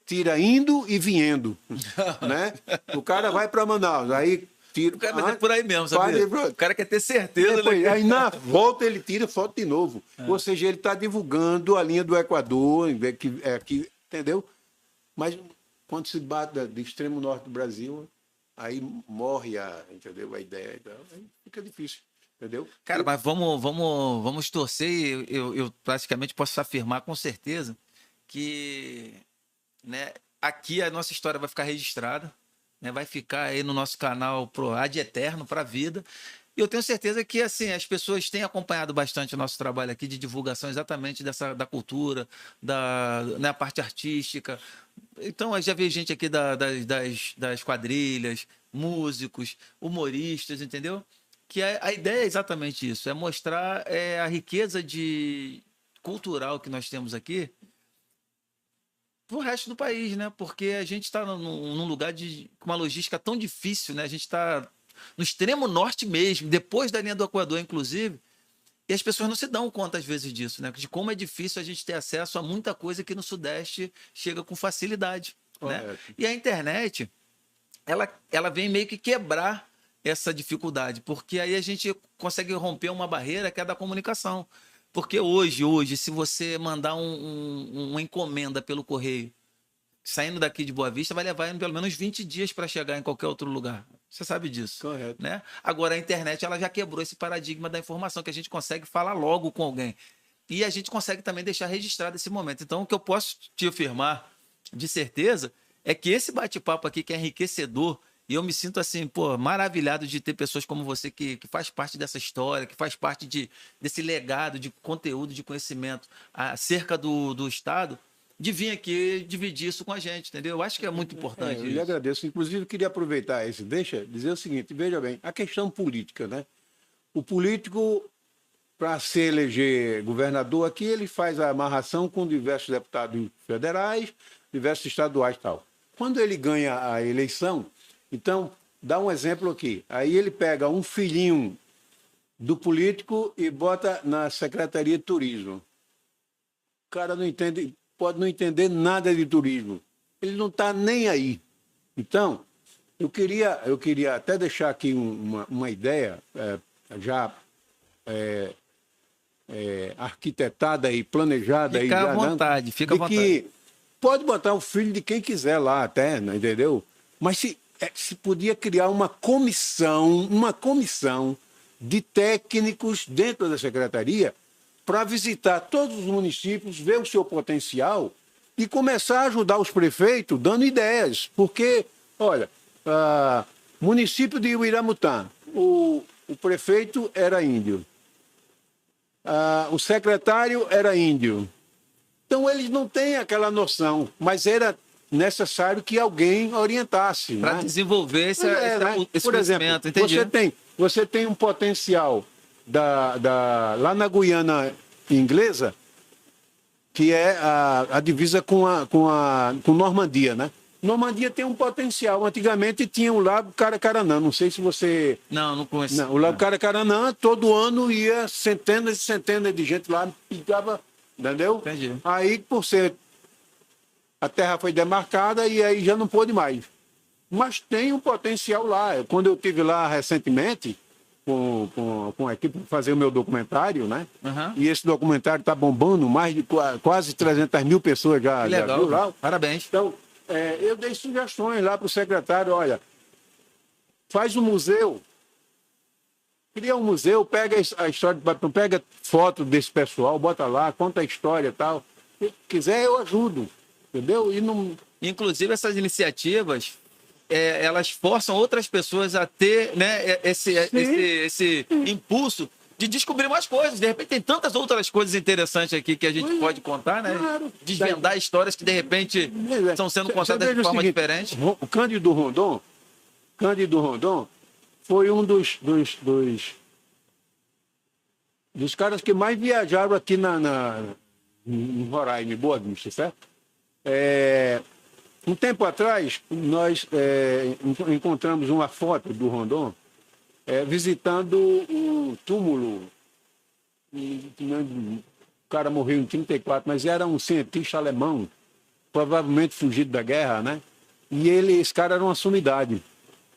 [SPEAKER 2] tira indo e vindo, né? O cara vai para Manaus, aí tira...
[SPEAKER 1] O cara vai por aí mesmo, sabe? O cara quer ter certeza,
[SPEAKER 2] né? Aí na volta ele tira foto de novo. Ou seja, ele está divulgando a linha do Equador, aqui, entendeu? Mas quando se bate de extremo norte do Brasil, aí morre entendeu? A ideia. Então, aí fica difícil. Entendeu?
[SPEAKER 1] Cara, mas vamos torcer e eu praticamente posso afirmar com certeza que, né, aqui a nossa história vai ficar registrada, né? Vai ficar aí no nosso canal pro ad eterno, para a vida. E eu tenho certeza que assim as pessoas têm acompanhado bastante o nosso trabalho aqui de divulgação exatamente da cultura, né, parte artística. Então, eu já vi gente aqui das quadrilhas, músicos, humoristas, entendeu? Que a ideia é exatamente isso, é mostrar a riqueza cultural que nós temos aqui para o resto do país, né? Porque a gente está num lugar com uma logística tão difícil, né? A gente está no extremo norte mesmo, depois da linha do Equador, inclusive, e as pessoas não se dão conta, às vezes, disso, né? De como é difícil a gente ter acesso a muita coisa que no Sudeste chega com facilidade, né? E a internet, ela vem meio que quebrar essa dificuldade, porque aí a gente consegue romper uma barreira que é da comunicação. Porque hoje, se você mandar uma encomenda pelo correio, saindo daqui de Boa Vista, vai levar pelo menos 20 dias para chegar em qualquer outro lugar. Você sabe disso.
[SPEAKER 2] Correto.
[SPEAKER 1] Né? Agora, a internet ela já quebrou esse paradigma da informação, que a gente consegue falar logo com alguém. E a gente consegue também deixar registrado esse momento. Então, o que eu posso te afirmar, de certeza, é que esse bate-papo aqui, que é enriquecedor, e eu me sinto assim, pô, maravilhado de ter pessoas como você que faz parte dessa história, que faz parte desse legado de conteúdo, de conhecimento acerca do Estado, de vir aqui dividir isso com a gente, entendeu? Eu acho que é muito importante
[SPEAKER 2] eu
[SPEAKER 1] isso.
[SPEAKER 2] lhe agradeço. Inclusive, eu queria aproveitar esse, dizer o seguinte, veja bem, a questão política, né? O político, para se eleger governador aqui, ele faz a amarração com diversos deputados federais, diversos estaduais e tal. Quando ele ganha a eleição, então, dá um exemplo aqui. Aí ele pega um filhinho do político e bota na Secretaria de Turismo. O cara não entende, pode não entender nada de turismo. Ele não está nem aí. Então, eu queria até deixar aqui uma ideia já arquitetada e planejada.
[SPEAKER 1] Fica
[SPEAKER 2] aí,
[SPEAKER 1] à vontade, fica à vontade.
[SPEAKER 2] Que pode botar o filho de quem quiser lá até, entendeu? Mas se podia criar uma comissão de técnicos dentro da secretaria para visitar todos os municípios, ver o seu potencial e começar a ajudar os prefeitos dando ideias. Porque, olha, município de Uiramutã, o prefeito era índio, o secretário era índio. Então, eles não têm aquela noção, mas era necessário que alguém orientasse.
[SPEAKER 1] Para desenvolver esse
[SPEAKER 2] Por exemplo, você tem um potencial lá na Guiana Inglesa, que é a divisa com Normandia, né? Normandia tem um potencial. Antigamente tinha o Lago Caracaranã, não sei se você...
[SPEAKER 1] Não conheço.
[SPEAKER 2] O Lago Caracaranã, todo ano ia centenas e centenas de gente lá, pegava, entendeu?
[SPEAKER 1] Entendi.
[SPEAKER 2] Aí, por ser... A terra foi demarcada e aí já não pôde mais. Mas tem um potencial lá. Quando eu estive lá recentemente, com a equipe para fazer o meu documentário, né?
[SPEAKER 1] Uhum.
[SPEAKER 2] E esse documentário está bombando, mais de quase 300 mil pessoas já viu lá.
[SPEAKER 1] Parabéns.
[SPEAKER 2] Então, eu dei sugestões lá para o secretário, olha, faz um museu, cria um museu, pega a história, pega foto desse pessoal, bota lá, conta a história e tal. Se quiser, eu ajudo. Entendeu? E não...
[SPEAKER 1] Inclusive, essas iniciativas, elas forçam outras pessoas a ter, né, esse impulso de descobrir mais coisas. De repente, tem tantas outras coisas interessantes aqui que a gente pode contar, né?
[SPEAKER 2] Claro.
[SPEAKER 1] Desvendar histórias que, de repente, estão sendo contadas de forma diferente.
[SPEAKER 2] O Cândido Rondon foi um dos caras que mais viajaram aqui em Roraima, em Boa Vista, certo? Um tempo atrás, nós encontramos uma foto do Rondon visitando o túmulo. O cara morreu em 1934, mas era um cientista alemão, provavelmente fugido da guerra, né? E esse cara era uma sumidade.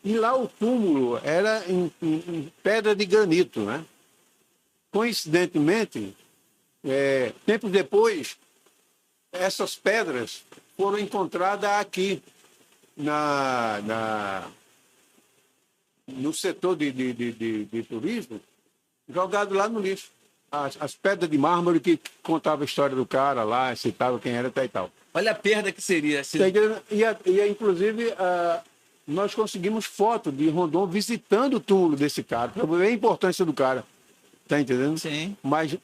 [SPEAKER 2] E lá o túmulo era em pedra de granito, né? Coincidentemente, tempos depois, essas pedras foram encontradas aqui no setor de turismo, jogado lá no lixo. As pedras de mármore que contavam a história do cara lá, citava quem era e tal.
[SPEAKER 1] Olha a perda que seria.
[SPEAKER 2] Inclusive, nós conseguimos foto de Rondon visitando o túmulo desse cara, para ver a importância do cara. Tá entendendo?
[SPEAKER 1] Sim.
[SPEAKER 2] Mas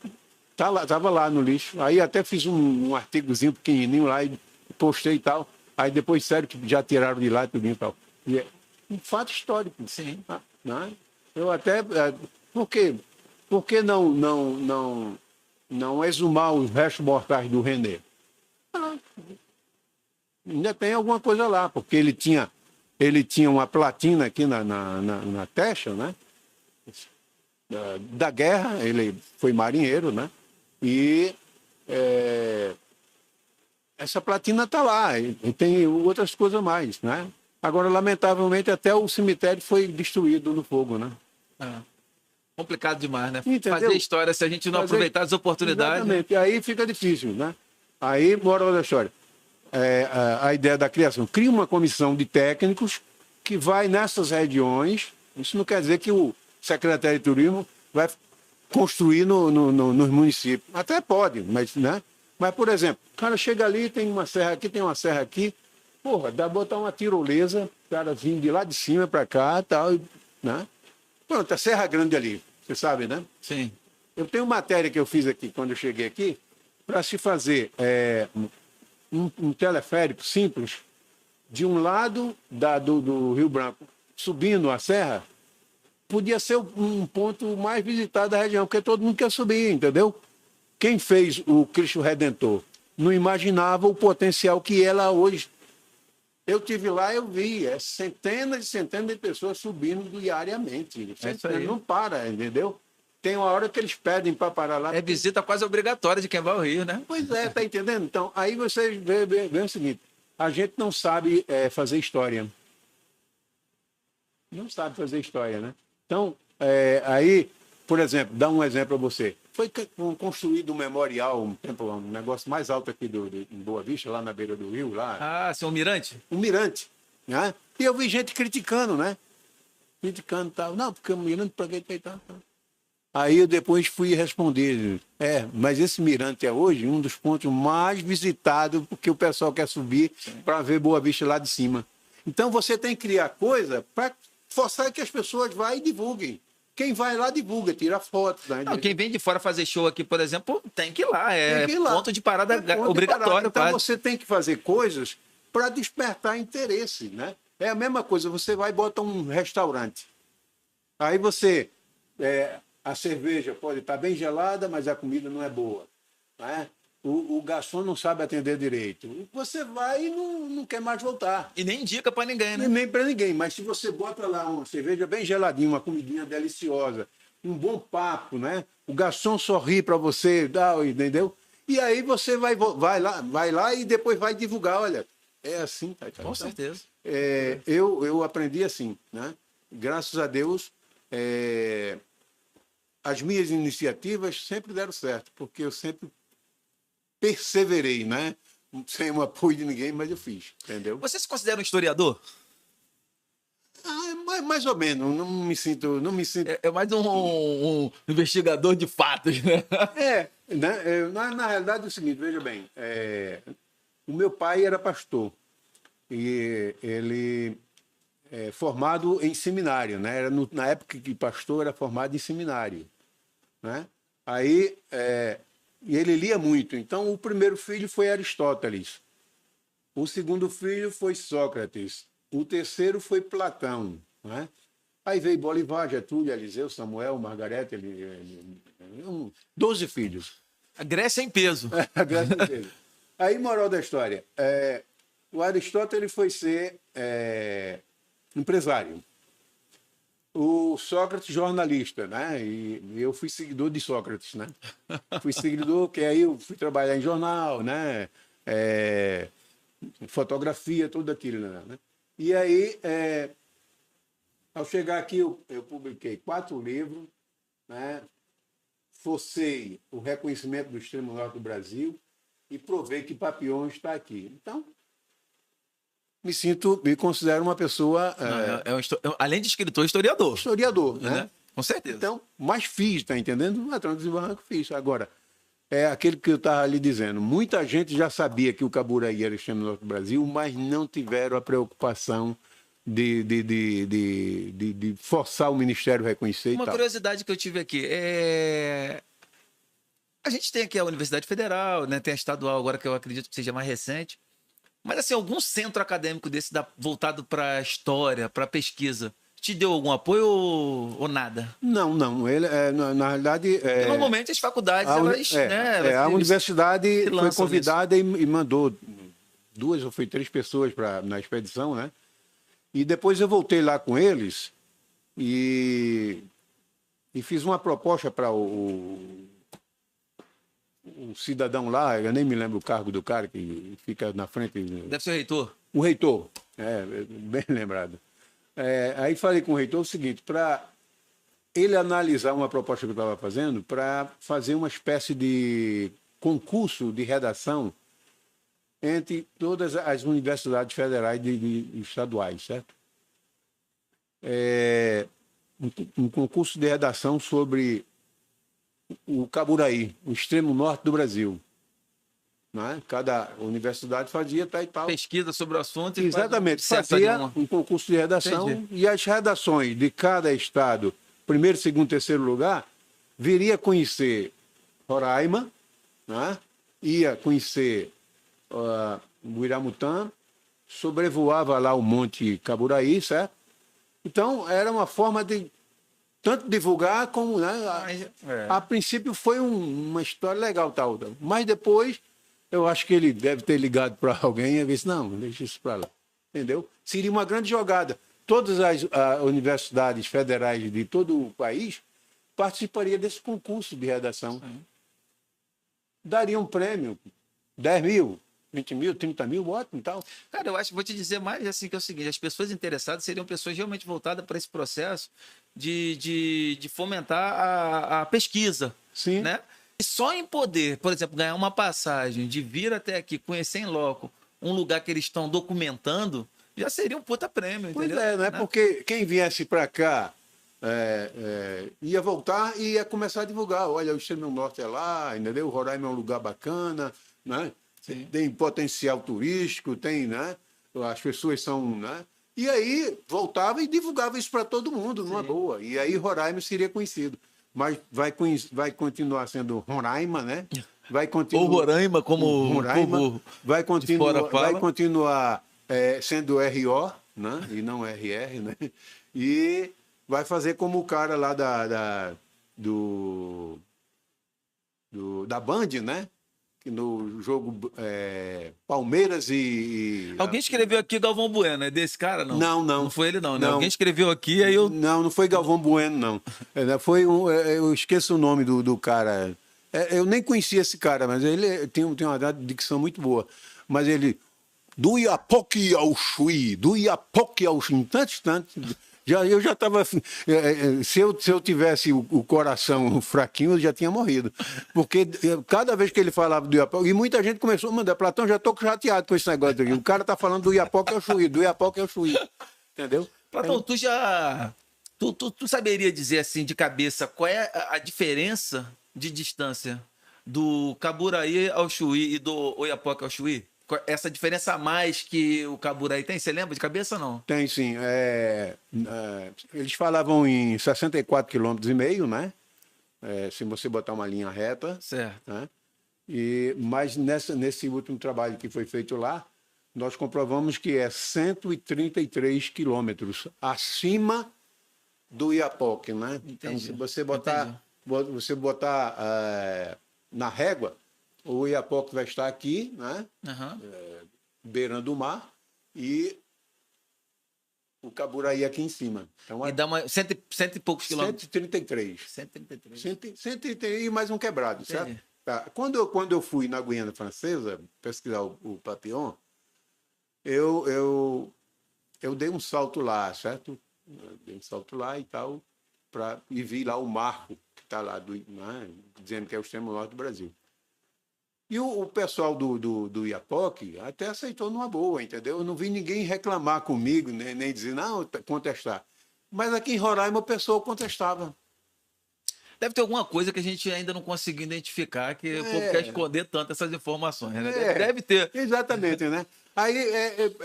[SPEAKER 2] tava lá no lixo. Aí até fiz um artigozinho pequenininho lá e postei e tal. Aí depois, sério, que já tiraram de lá tudo e tal. E é um fato histórico.
[SPEAKER 1] Sim.
[SPEAKER 2] Né? Eu até... Por que não exumar os restos mortais do René? Ainda tem alguma coisa lá, porque ele tinha uma platina aqui na testa, né? Da guerra, ele foi marinheiro, né? E essa platina está lá, e tem outras coisas mais, né? Agora, lamentavelmente, até o cemitério foi destruído no fogo, né?
[SPEAKER 1] Complicado demais, né?
[SPEAKER 2] Entendeu?
[SPEAKER 1] Fazer história, se a gente não aproveitar as oportunidades.
[SPEAKER 2] Exatamente, aí fica difícil, né? Aí, moral da história, a ideia da criação, cria uma comissão de técnicos que vai nessas regiões. Isso não quer dizer que o secretário de turismo vai construir nos municípios. Até pode, mas, né? Mas, por exemplo, o cara chega ali, tem uma serra aqui, tem uma serra aqui. Porra, dá pra botar uma tirolesa, o cara vindo de lá de cima para cá e tal, né? Pronto, a Serra Grande ali, você sabe, né?
[SPEAKER 1] Sim.
[SPEAKER 2] Eu tenho matéria que eu fiz aqui, quando eu cheguei aqui, para se fazer um teleférico simples de um lado do Rio Branco, subindo a serra, podia ser um ponto mais visitado da região, porque todo mundo quer subir, entendeu? Quem fez o Cristo Redentor não imaginava o potencial que ela hoje. Eu tive lá, eu vi, centenas e centenas de pessoas subindo diariamente. Não para, entendeu? Tem uma hora que eles pedem para parar lá.
[SPEAKER 1] É visita quase obrigatória de quem vai ao Rio, né?
[SPEAKER 2] Pois é, tá entendendo? Então, aí você vê o seguinte, a gente não sabe fazer história. Não sabe fazer história, né? Então, aí, por exemplo, dá um exemplo a você. Foi construído um memorial, um negócio mais alto aqui em Boa Vista, lá na beira do rio. Lá.
[SPEAKER 1] Ah, seu mirante?
[SPEAKER 2] Um mirante. Né? E eu vi gente criticando, né? Criticando e tal. Não, porque o mirante para quem tal. Aí eu depois fui responder. Mas esse mirante é hoje um dos pontos mais visitados, porque o pessoal quer subir para ver Boa Vista lá de cima. Então você tem que criar coisa para forçar que as pessoas vá e divulguem. Quem vai lá divulga, tira fotos. Né?
[SPEAKER 1] Não, quem vem de fora fazer show aqui, por exemplo, tem que ir lá.
[SPEAKER 2] Tem que ir lá.
[SPEAKER 1] Ponto de parada
[SPEAKER 2] ponto
[SPEAKER 1] obrigatório.
[SPEAKER 2] Então você tem que fazer coisas para despertar interesse. Né? É a mesma coisa, você vai e bota um restaurante. Aí você... a cerveja pode estar bem gelada, mas a comida não é boa. Né? O garçom não sabe atender direito. Você vai e não quer mais voltar.
[SPEAKER 1] E nem indica para ninguém, né?
[SPEAKER 2] E nem para ninguém. Mas se você bota lá uma cerveja bem geladinha, uma comidinha deliciosa, um bom papo, né? O garçom sorri para você, entendeu? E aí você vai lá e depois vai divulgar. Olha, é assim. Tá?
[SPEAKER 1] Com certeza.
[SPEAKER 2] Eu aprendi assim, né? Graças a Deus, as minhas iniciativas sempre deram certo, porque eu sempre perseverei, né? Sem o apoio de ninguém, mas eu fiz, entendeu?
[SPEAKER 1] Você se considera um historiador?
[SPEAKER 2] Mais ou menos, não me sinto...
[SPEAKER 1] É mais um investigador de fatos, né?
[SPEAKER 2] Né? Na realidade é o seguinte, veja bem, o meu pai era pastor, e ele formado em seminário, né? Era na época que pastor era formado em seminário, né? Aí... E ele lia muito. Então, o primeiro filho foi Aristóteles. O segundo filho foi Sócrates. O terceiro foi Platão. Né? Aí veio Bolivar, Getúlio, Eliseu, Samuel, Margarete, 12 filhos.
[SPEAKER 1] A Grécia em peso.
[SPEAKER 2] A Grécia em peso. Aí, moral da história. O Aristóteles foi ser empresário. O Sócrates, jornalista, né? E eu fui seguidor de Sócrates, né? Fui seguidor, que aí eu fui trabalhar em jornal, né? Fotografia, tudo aquilo, né? E aí, ao chegar aqui, eu publiquei 4 livros, né? Forcei o reconhecimento do extremo norte do Brasil e provei que Papiões está aqui. Então, me considero uma pessoa...
[SPEAKER 1] além de escritor, historiador.
[SPEAKER 2] Historiador, né?
[SPEAKER 1] Com certeza.
[SPEAKER 2] Então, mas fiz, tá entendendo? No Atlântico e Barranco fiz. Agora, é aquele que eu estava lhe dizendo. Muita gente já sabia que o Caburaí era o extremo norte do Brasil, mas não tiveram a preocupação de forçar o Ministério a reconhecer e
[SPEAKER 1] Uma
[SPEAKER 2] tal.
[SPEAKER 1] curiosidade que eu tive aqui a gente tem aqui a Universidade Federal, né? Tem a estadual agora, que eu acredito que seja mais recente. Mas, assim, algum centro acadêmico desse voltado para história, para pesquisa, te deu algum apoio ou nada?
[SPEAKER 2] Não, não. Ele, na realidade.
[SPEAKER 1] Porque normalmente as faculdades,
[SPEAKER 2] A universidade foi
[SPEAKER 1] convidada
[SPEAKER 2] e mandou 2 ou foi 3 pessoas na expedição, né? E depois eu voltei lá com eles e fiz uma proposta para o cidadão lá, eu nem me lembro o cargo do cara que fica na frente.
[SPEAKER 1] Deve ser o reitor.
[SPEAKER 2] O reitor, bem lembrado. Aí falei com o reitor o seguinte, para ele analisar uma proposta que eu estava fazendo, para fazer uma espécie de concurso de redação entre todas as universidades federais e estaduais, certo? Um concurso de redação sobre o Caburaí, o extremo norte do Brasil. Né? Cada universidade fazia tal e tal.
[SPEAKER 1] Pesquisa sobre o assunto.
[SPEAKER 2] Exatamente, fazia um concurso de redação. Entendi. E as redações de cada estado, primeiro, segundo, terceiro lugar, viria conhecer Roraima, né? Ia conhecer o Iramutã, sobrevoava lá o Monte Caburaí, certo? Então, era uma forma de tanto divulgar como... Né? A princípio foi uma história legal, tal. Mas depois, eu acho que ele deve ter ligado para alguém e disse, não, deixa isso para lá. Entendeu? Seria uma grande jogada. Todas as universidades federais de todo o país participariam desse concurso de redação. Sim. Daria um prêmio, 10 mil, 20 mil, 30 mil, ótimo e tal.
[SPEAKER 1] Cara, eu acho, vou te dizer mais assim, que é o seguinte, as pessoas interessadas seriam pessoas realmente voltadas para esse processo de fomentar a pesquisa.
[SPEAKER 2] Sim.
[SPEAKER 1] Né? E só em poder, por exemplo, ganhar uma passagem, de vir até aqui, conhecer em loco um lugar que eles estão documentando, já seria um puta prêmio, entendeu?
[SPEAKER 2] Pois né? Porque quem viesse para cá ia voltar e ia começar a divulgar. Olha, o extremo norte é lá, entendeu? O Roraima é um lugar bacana, né? Sim. Tem potencial turístico, tem, né? As pessoas são, né? E aí voltava e divulgava isso para todo mundo, numa boa. E aí Roraima seria conhecido. Mas vai continuar sendo Roraima, né?
[SPEAKER 1] Ou Roraima, como
[SPEAKER 2] Roraima,
[SPEAKER 1] o povo
[SPEAKER 2] vai
[SPEAKER 1] vai
[SPEAKER 2] continuar sendo RO, né? E não RR, né? E vai fazer como o cara lá da Band, né? Que no jogo Palmeiras e...
[SPEAKER 1] Alguém escreveu aqui Galvão Bueno, é desse cara, não?
[SPEAKER 2] Não.
[SPEAKER 1] Não foi ele, não, né? Alguém escreveu aqui, aí eu...
[SPEAKER 2] Não foi Galvão Bueno, não. Foi eu esqueço o nome do cara. Eu nem conhecia esse cara, mas ele tem uma dicção muito boa. Mas ele... Do Iapoque ao Chuí, do Iapoque ao Chuí, tantos. Eu já estava... Se eu tivesse o coração fraquinho, eu já tinha morrido. Porque cada vez que ele falava do Iapoque... E muita gente começou a mandar, Platão, já estou chateado com esse negócio aqui. O cara está falando do Iapoque ao Chuí, do Iapoque ao Chuí. Entendeu?
[SPEAKER 1] Platão, tu já... Tu saberia dizer, assim, de cabeça, qual é a diferença de distância do Caburaí ao Chuí e do Oiapoque ao Chuí? Essa diferença a mais que o Caburaí tem, você lembra de cabeça ou não?
[SPEAKER 2] Tem, sim. Eles falavam em 64,5 km, né? Se você botar uma linha reta.
[SPEAKER 1] Certo.
[SPEAKER 2] Né? Mas nesse último trabalho que foi feito lá, nós comprovamos que é 133 quilômetros acima do Iapoque, né?
[SPEAKER 1] Entendi.
[SPEAKER 2] Então, se você botar na régua, o Iapoque vai estar aqui, né?
[SPEAKER 1] Uhum.
[SPEAKER 2] Beirando o mar, e o Caburaí aqui em cima. Então,
[SPEAKER 1] e dá cento e poucos quilômetros?
[SPEAKER 2] 133.
[SPEAKER 1] 133.
[SPEAKER 2] 133 e mais um quebrado,
[SPEAKER 1] Entendi.
[SPEAKER 2] certo? Tá. Quando eu fui na Guiana Francesa pesquisar o Papillon, eu dei um salto lá, certo? Dei um salto lá e tal, e vi lá o marco que está lá, né? Dizendo que é o extremo norte do Brasil. E o pessoal do Iapoque até aceitou numa boa, entendeu? Eu não vi ninguém reclamar comigo, nem dizer, não, contestar. Mas aqui em Roraima o pessoal contestava.
[SPEAKER 1] Deve ter alguma coisa que a gente ainda não conseguiu identificar, que o povo quer esconder tanto essas informações, né? Deve ter.
[SPEAKER 2] Exatamente, né? Aí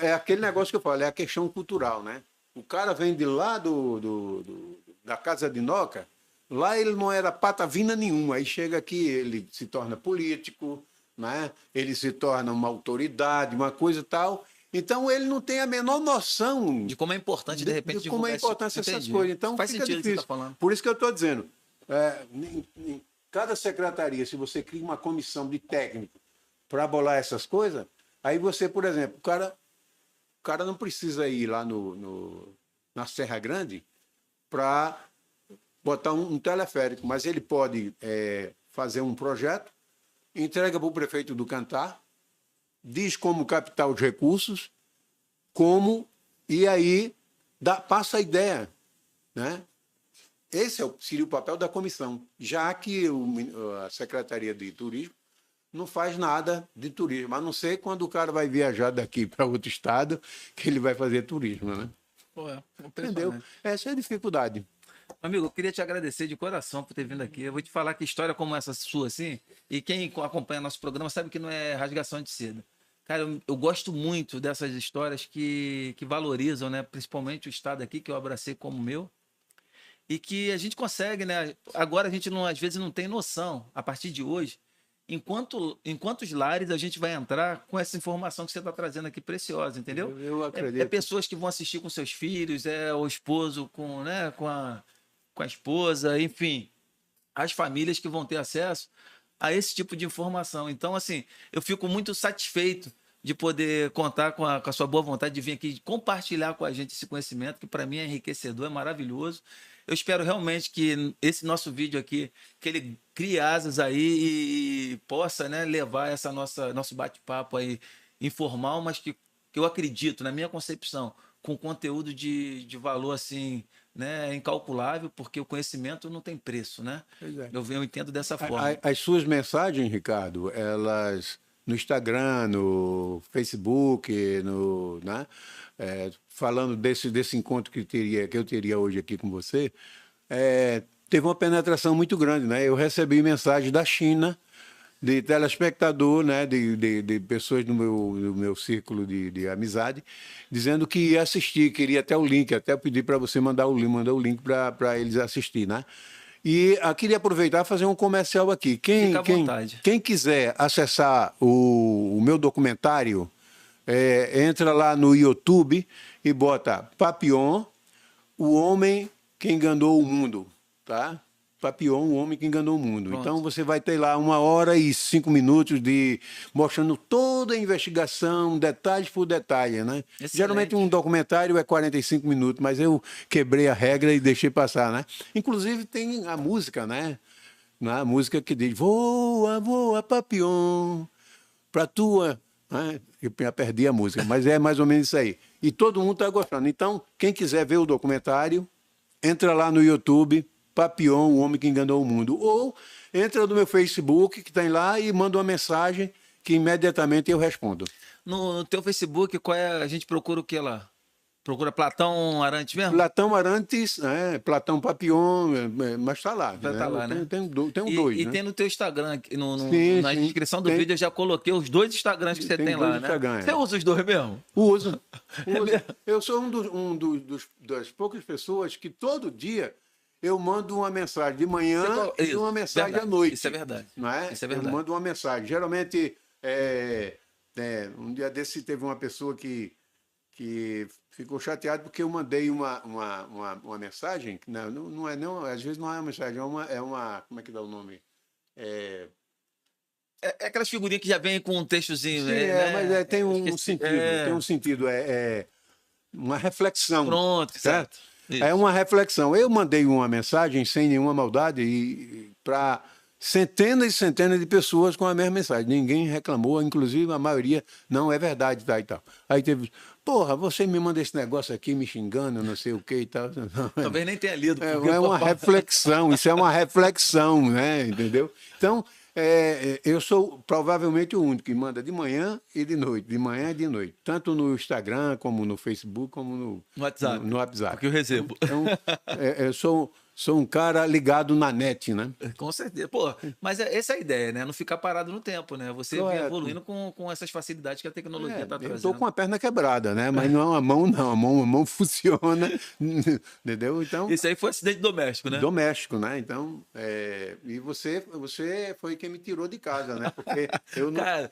[SPEAKER 2] é aquele negócio que eu falo, é a questão cultural, né? O cara vem de lá da Casa de Noca, lá ele não era patavina nenhuma. Aí chega aqui, ele se torna político, né? Ele se torna uma autoridade, uma coisa e tal. Então ele não tem a menor noção
[SPEAKER 1] De como é importante, de repente,
[SPEAKER 2] como é
[SPEAKER 1] divulgar
[SPEAKER 2] importante essas coisas. Então
[SPEAKER 1] faz
[SPEAKER 2] fica
[SPEAKER 1] sentido o que você
[SPEAKER 2] difícil.
[SPEAKER 1] está falando.
[SPEAKER 2] Por isso que eu estou dizendo, em cada secretaria, se você cria uma comissão de técnico para bolar essas coisas, aí você, por exemplo, o cara não precisa ir lá na Serra Grande para botar um teleférico, mas ele pode fazer um projeto, entrega para o prefeito do Cantar, diz como captar os recursos, e aí passa a ideia, né? Esse seria o papel da comissão, já que a Secretaria de Turismo não faz nada de turismo, a não ser quando o cara vai viajar daqui para outro estado, que ele vai fazer turismo, né?
[SPEAKER 1] Pô,
[SPEAKER 2] Entendeu? Essa é a dificuldade.
[SPEAKER 1] Amigo, eu queria te agradecer de coração por ter vindo aqui. Eu vou te falar que história como essa sua, assim, e quem acompanha nosso programa sabe que não é rasgação de seda. Cara, eu gosto muito dessas histórias que valorizam, né? Principalmente o estado aqui, que eu abracei como meu. E que a gente consegue, né? Agora a gente não, às vezes não tem noção, a partir de hoje, em quantos lares a gente vai entrar com essa informação que você está trazendo aqui preciosa, entendeu?
[SPEAKER 2] Eu acredito.
[SPEAKER 1] É pessoas que vão assistir com seus filhos, é o esposo né, com a esposa, enfim, as famílias que vão ter acesso a esse tipo de informação. Então, assim, eu fico muito satisfeito de poder contar com a sua boa vontade de vir aqui compartilhar com a gente esse conhecimento, que para mim é enriquecedor, é maravilhoso. Eu espero realmente que esse nosso vídeo aqui, que ele crie asas aí e possa, né, levar nosso bate-papo aí informal, mas que eu acredito, na minha concepção, com conteúdo de valor assim, né, incalculável, porque o conhecimento não tem preço, né?
[SPEAKER 2] Pois é.
[SPEAKER 1] Eu entendo dessa forma.
[SPEAKER 2] As suas mensagens, Ricardo, elas no Instagram, no Facebook, né? Falando desse encontro que eu teria hoje aqui com você, teve uma penetração muito grande, né? Eu recebi mensagem da China, de telespectador, né, de pessoas do meu círculo de amizade, dizendo que ia assistir, queria até o link, até pedir para você mandar o link para eles assistir, né? E eu queria aproveitar e fazer um comercial aqui.
[SPEAKER 1] Fica à vontade.
[SPEAKER 2] Quem quiser acessar o meu documentário, entra lá no YouTube e bota Papillon, o homem que enganou o mundo, tá? Papillon, o homem que enganou o mundo.
[SPEAKER 1] Pronto.
[SPEAKER 2] Então você vai ter lá 1h05 mostrando toda a investigação, detalhe por detalhe, né?
[SPEAKER 1] Excelente.
[SPEAKER 2] Geralmente um documentário é 45 minutos, mas eu quebrei a regra e deixei passar, né? Inclusive tem a música, né? A música que diz: voa, voa, Papillon, pra tua... Eu já perdi a música, mas é mais ou menos isso aí. E todo mundo está gostando. Então, quem quiser ver o documentário, entra lá no YouTube, Papillon, o homem que enganou o mundo. Ou entra no meu Facebook, que tem lá, e manda uma mensagem que imediatamente eu respondo.
[SPEAKER 1] No teu Facebook, a gente procura o que lá? Procura Platão Arantes mesmo?
[SPEAKER 2] Platão Arantes, Platão Papillon, mas está lá.
[SPEAKER 1] Vai estar lá, né?
[SPEAKER 2] Tem dois,
[SPEAKER 1] e
[SPEAKER 2] né?
[SPEAKER 1] tem no teu Instagram,
[SPEAKER 2] Sim,
[SPEAKER 1] na
[SPEAKER 2] sim.
[SPEAKER 1] descrição do vídeo eu já coloquei os 2 Instagrams que você tem lá, né?
[SPEAKER 2] Instagram,
[SPEAKER 1] Você usa os 2 mesmo?
[SPEAKER 2] Uso. Eu sou das poucas pessoas que todo dia eu mando uma mensagem de manhã e uma mensagem à noite.
[SPEAKER 1] Isso é verdade.
[SPEAKER 2] Não é?
[SPEAKER 1] Isso é verdade.
[SPEAKER 2] Eu mando uma mensagem. Geralmente, um dia desse teve uma pessoa que ficou chateada porque eu mandei uma mensagem. Não, às vezes não é uma mensagem, é uma como é que dá o nome?
[SPEAKER 1] É aquelas figurinhas que já vem com um textozinho.
[SPEAKER 2] Sim,
[SPEAKER 1] né?
[SPEAKER 2] mas tem um sentido. Tem um sentido. Uma reflexão.
[SPEAKER 1] Pronto, certo.
[SPEAKER 2] É uma reflexão. Eu mandei uma mensagem sem nenhuma maldade para centenas e centenas de pessoas com a mesma mensagem. Ninguém reclamou, inclusive a maioria não é verdade, tá, e tal. Aí teve, porra, você me manda esse negócio aqui me xingando, não sei o que e tal.
[SPEAKER 1] Talvez nem tenha lido.
[SPEAKER 2] É uma reflexão, isso é uma reflexão, né? Entendeu? Então, eu sou provavelmente o único que manda de manhã e de noite, de manhã e de noite. Tanto no Instagram, como no Facebook, como no WhatsApp.
[SPEAKER 1] No WhatsApp. Porque eu recebo.
[SPEAKER 2] Então, eu sou sou um cara ligado na net, né?
[SPEAKER 1] Com certeza. Pô, mas essa é a ideia, né? Não ficar parado no tempo, né? Você vem
[SPEAKER 2] Correto.
[SPEAKER 1] evoluindo com essas facilidades que a tecnologia está
[SPEAKER 2] Eu
[SPEAKER 1] trazendo.
[SPEAKER 2] estou com a perna quebrada, né? Mas não é uma mão, não. A mão funciona, entendeu? Então,
[SPEAKER 1] Isso aí foi acidente doméstico, né?
[SPEAKER 2] doméstico, né? Então, e você foi quem me tirou de casa, né? Porque eu não...
[SPEAKER 1] Cara,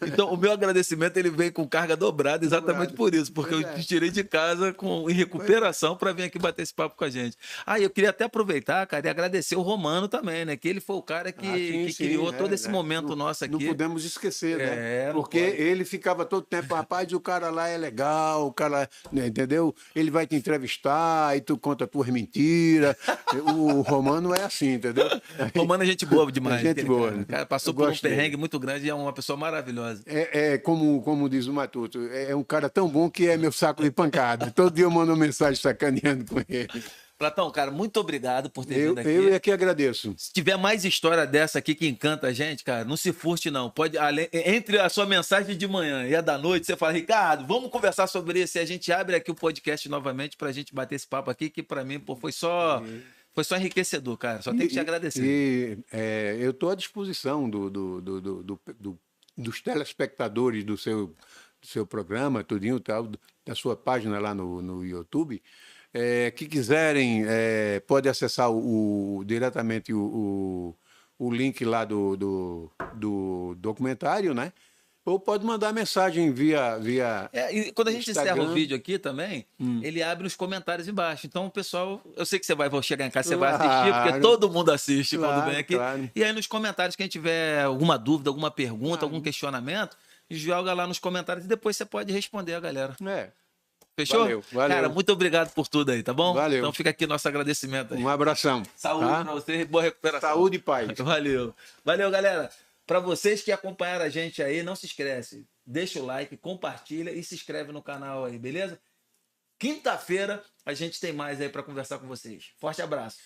[SPEAKER 1] então o meu agradecimento ele vem com carga dobrada exatamente por isso, porque eu te tirei de casa em recuperação para vir aqui bater esse papo com a gente. Eu queria até aproveitar, cara, e agradecer o Romano também, né? Que ele foi o cara que criou todo esse momento nosso aqui.
[SPEAKER 2] Não podemos esquecer, né? Porque
[SPEAKER 1] pode.
[SPEAKER 2] ele ficava todo tempo, rapaz, o cara lá é legal, o cara, né, entendeu? Ele vai te entrevistar e tu conta por mentira. O Romano é assim, entendeu?
[SPEAKER 1] Romano é gente boa demais.
[SPEAKER 2] Gente boa.
[SPEAKER 1] Cara passou por um perrengue muito grande e é uma pessoa maravilhosa.
[SPEAKER 2] Como diz o Matuto, é um cara tão bom que é meu saco de pancada. Todo dia eu mando uma mensagem sacaneando com ele.
[SPEAKER 1] Platão, cara, muito obrigado por ter vindo aqui.
[SPEAKER 2] Eu é que agradeço.
[SPEAKER 1] Se tiver mais história dessa aqui que encanta a gente, cara, não se furte não. Pode, entre a sua mensagem de manhã e a da noite, você fala, Ricardo, vamos conversar sobre isso. E a gente abre aqui o podcast novamente pra gente bater esse papo aqui, que pra mim, pô, foi só enriquecedor, cara. Só tenho que te agradecer.
[SPEAKER 2] Eu estou à disposição dos telespectadores do seu programa, tudinho tal, da sua página lá no YouTube. Que quiserem, pode acessar diretamente o link lá do documentário, né? Ou pode mandar mensagem via
[SPEAKER 1] e quando a gente
[SPEAKER 2] Instagram.
[SPEAKER 1] encerra o vídeo aqui também, ele abre os comentários embaixo. Então, o pessoal, eu sei que você vai chegar em casa, você vai assistir, porque todo mundo assiste quando vem aqui.
[SPEAKER 2] Claro.
[SPEAKER 1] E aí, nos comentários, quem tiver alguma dúvida, alguma pergunta, algum questionamento, joga lá nos comentários e depois você pode responder a galera. Fechou?
[SPEAKER 2] Valeu.
[SPEAKER 1] Cara, muito obrigado por tudo aí, tá bom?
[SPEAKER 2] Valeu.
[SPEAKER 1] Então fica aqui nosso agradecimento aí.
[SPEAKER 2] Um abração.
[SPEAKER 1] Saúde pra você e boa recuperação.
[SPEAKER 2] Saúde e paz.
[SPEAKER 1] Valeu. Valeu, galera. Para vocês que acompanharam a gente aí, não se esquece. Deixa o like, compartilha e se inscreve no canal aí, beleza? Quinta-feira a gente tem mais aí para conversar com vocês. Forte abraço.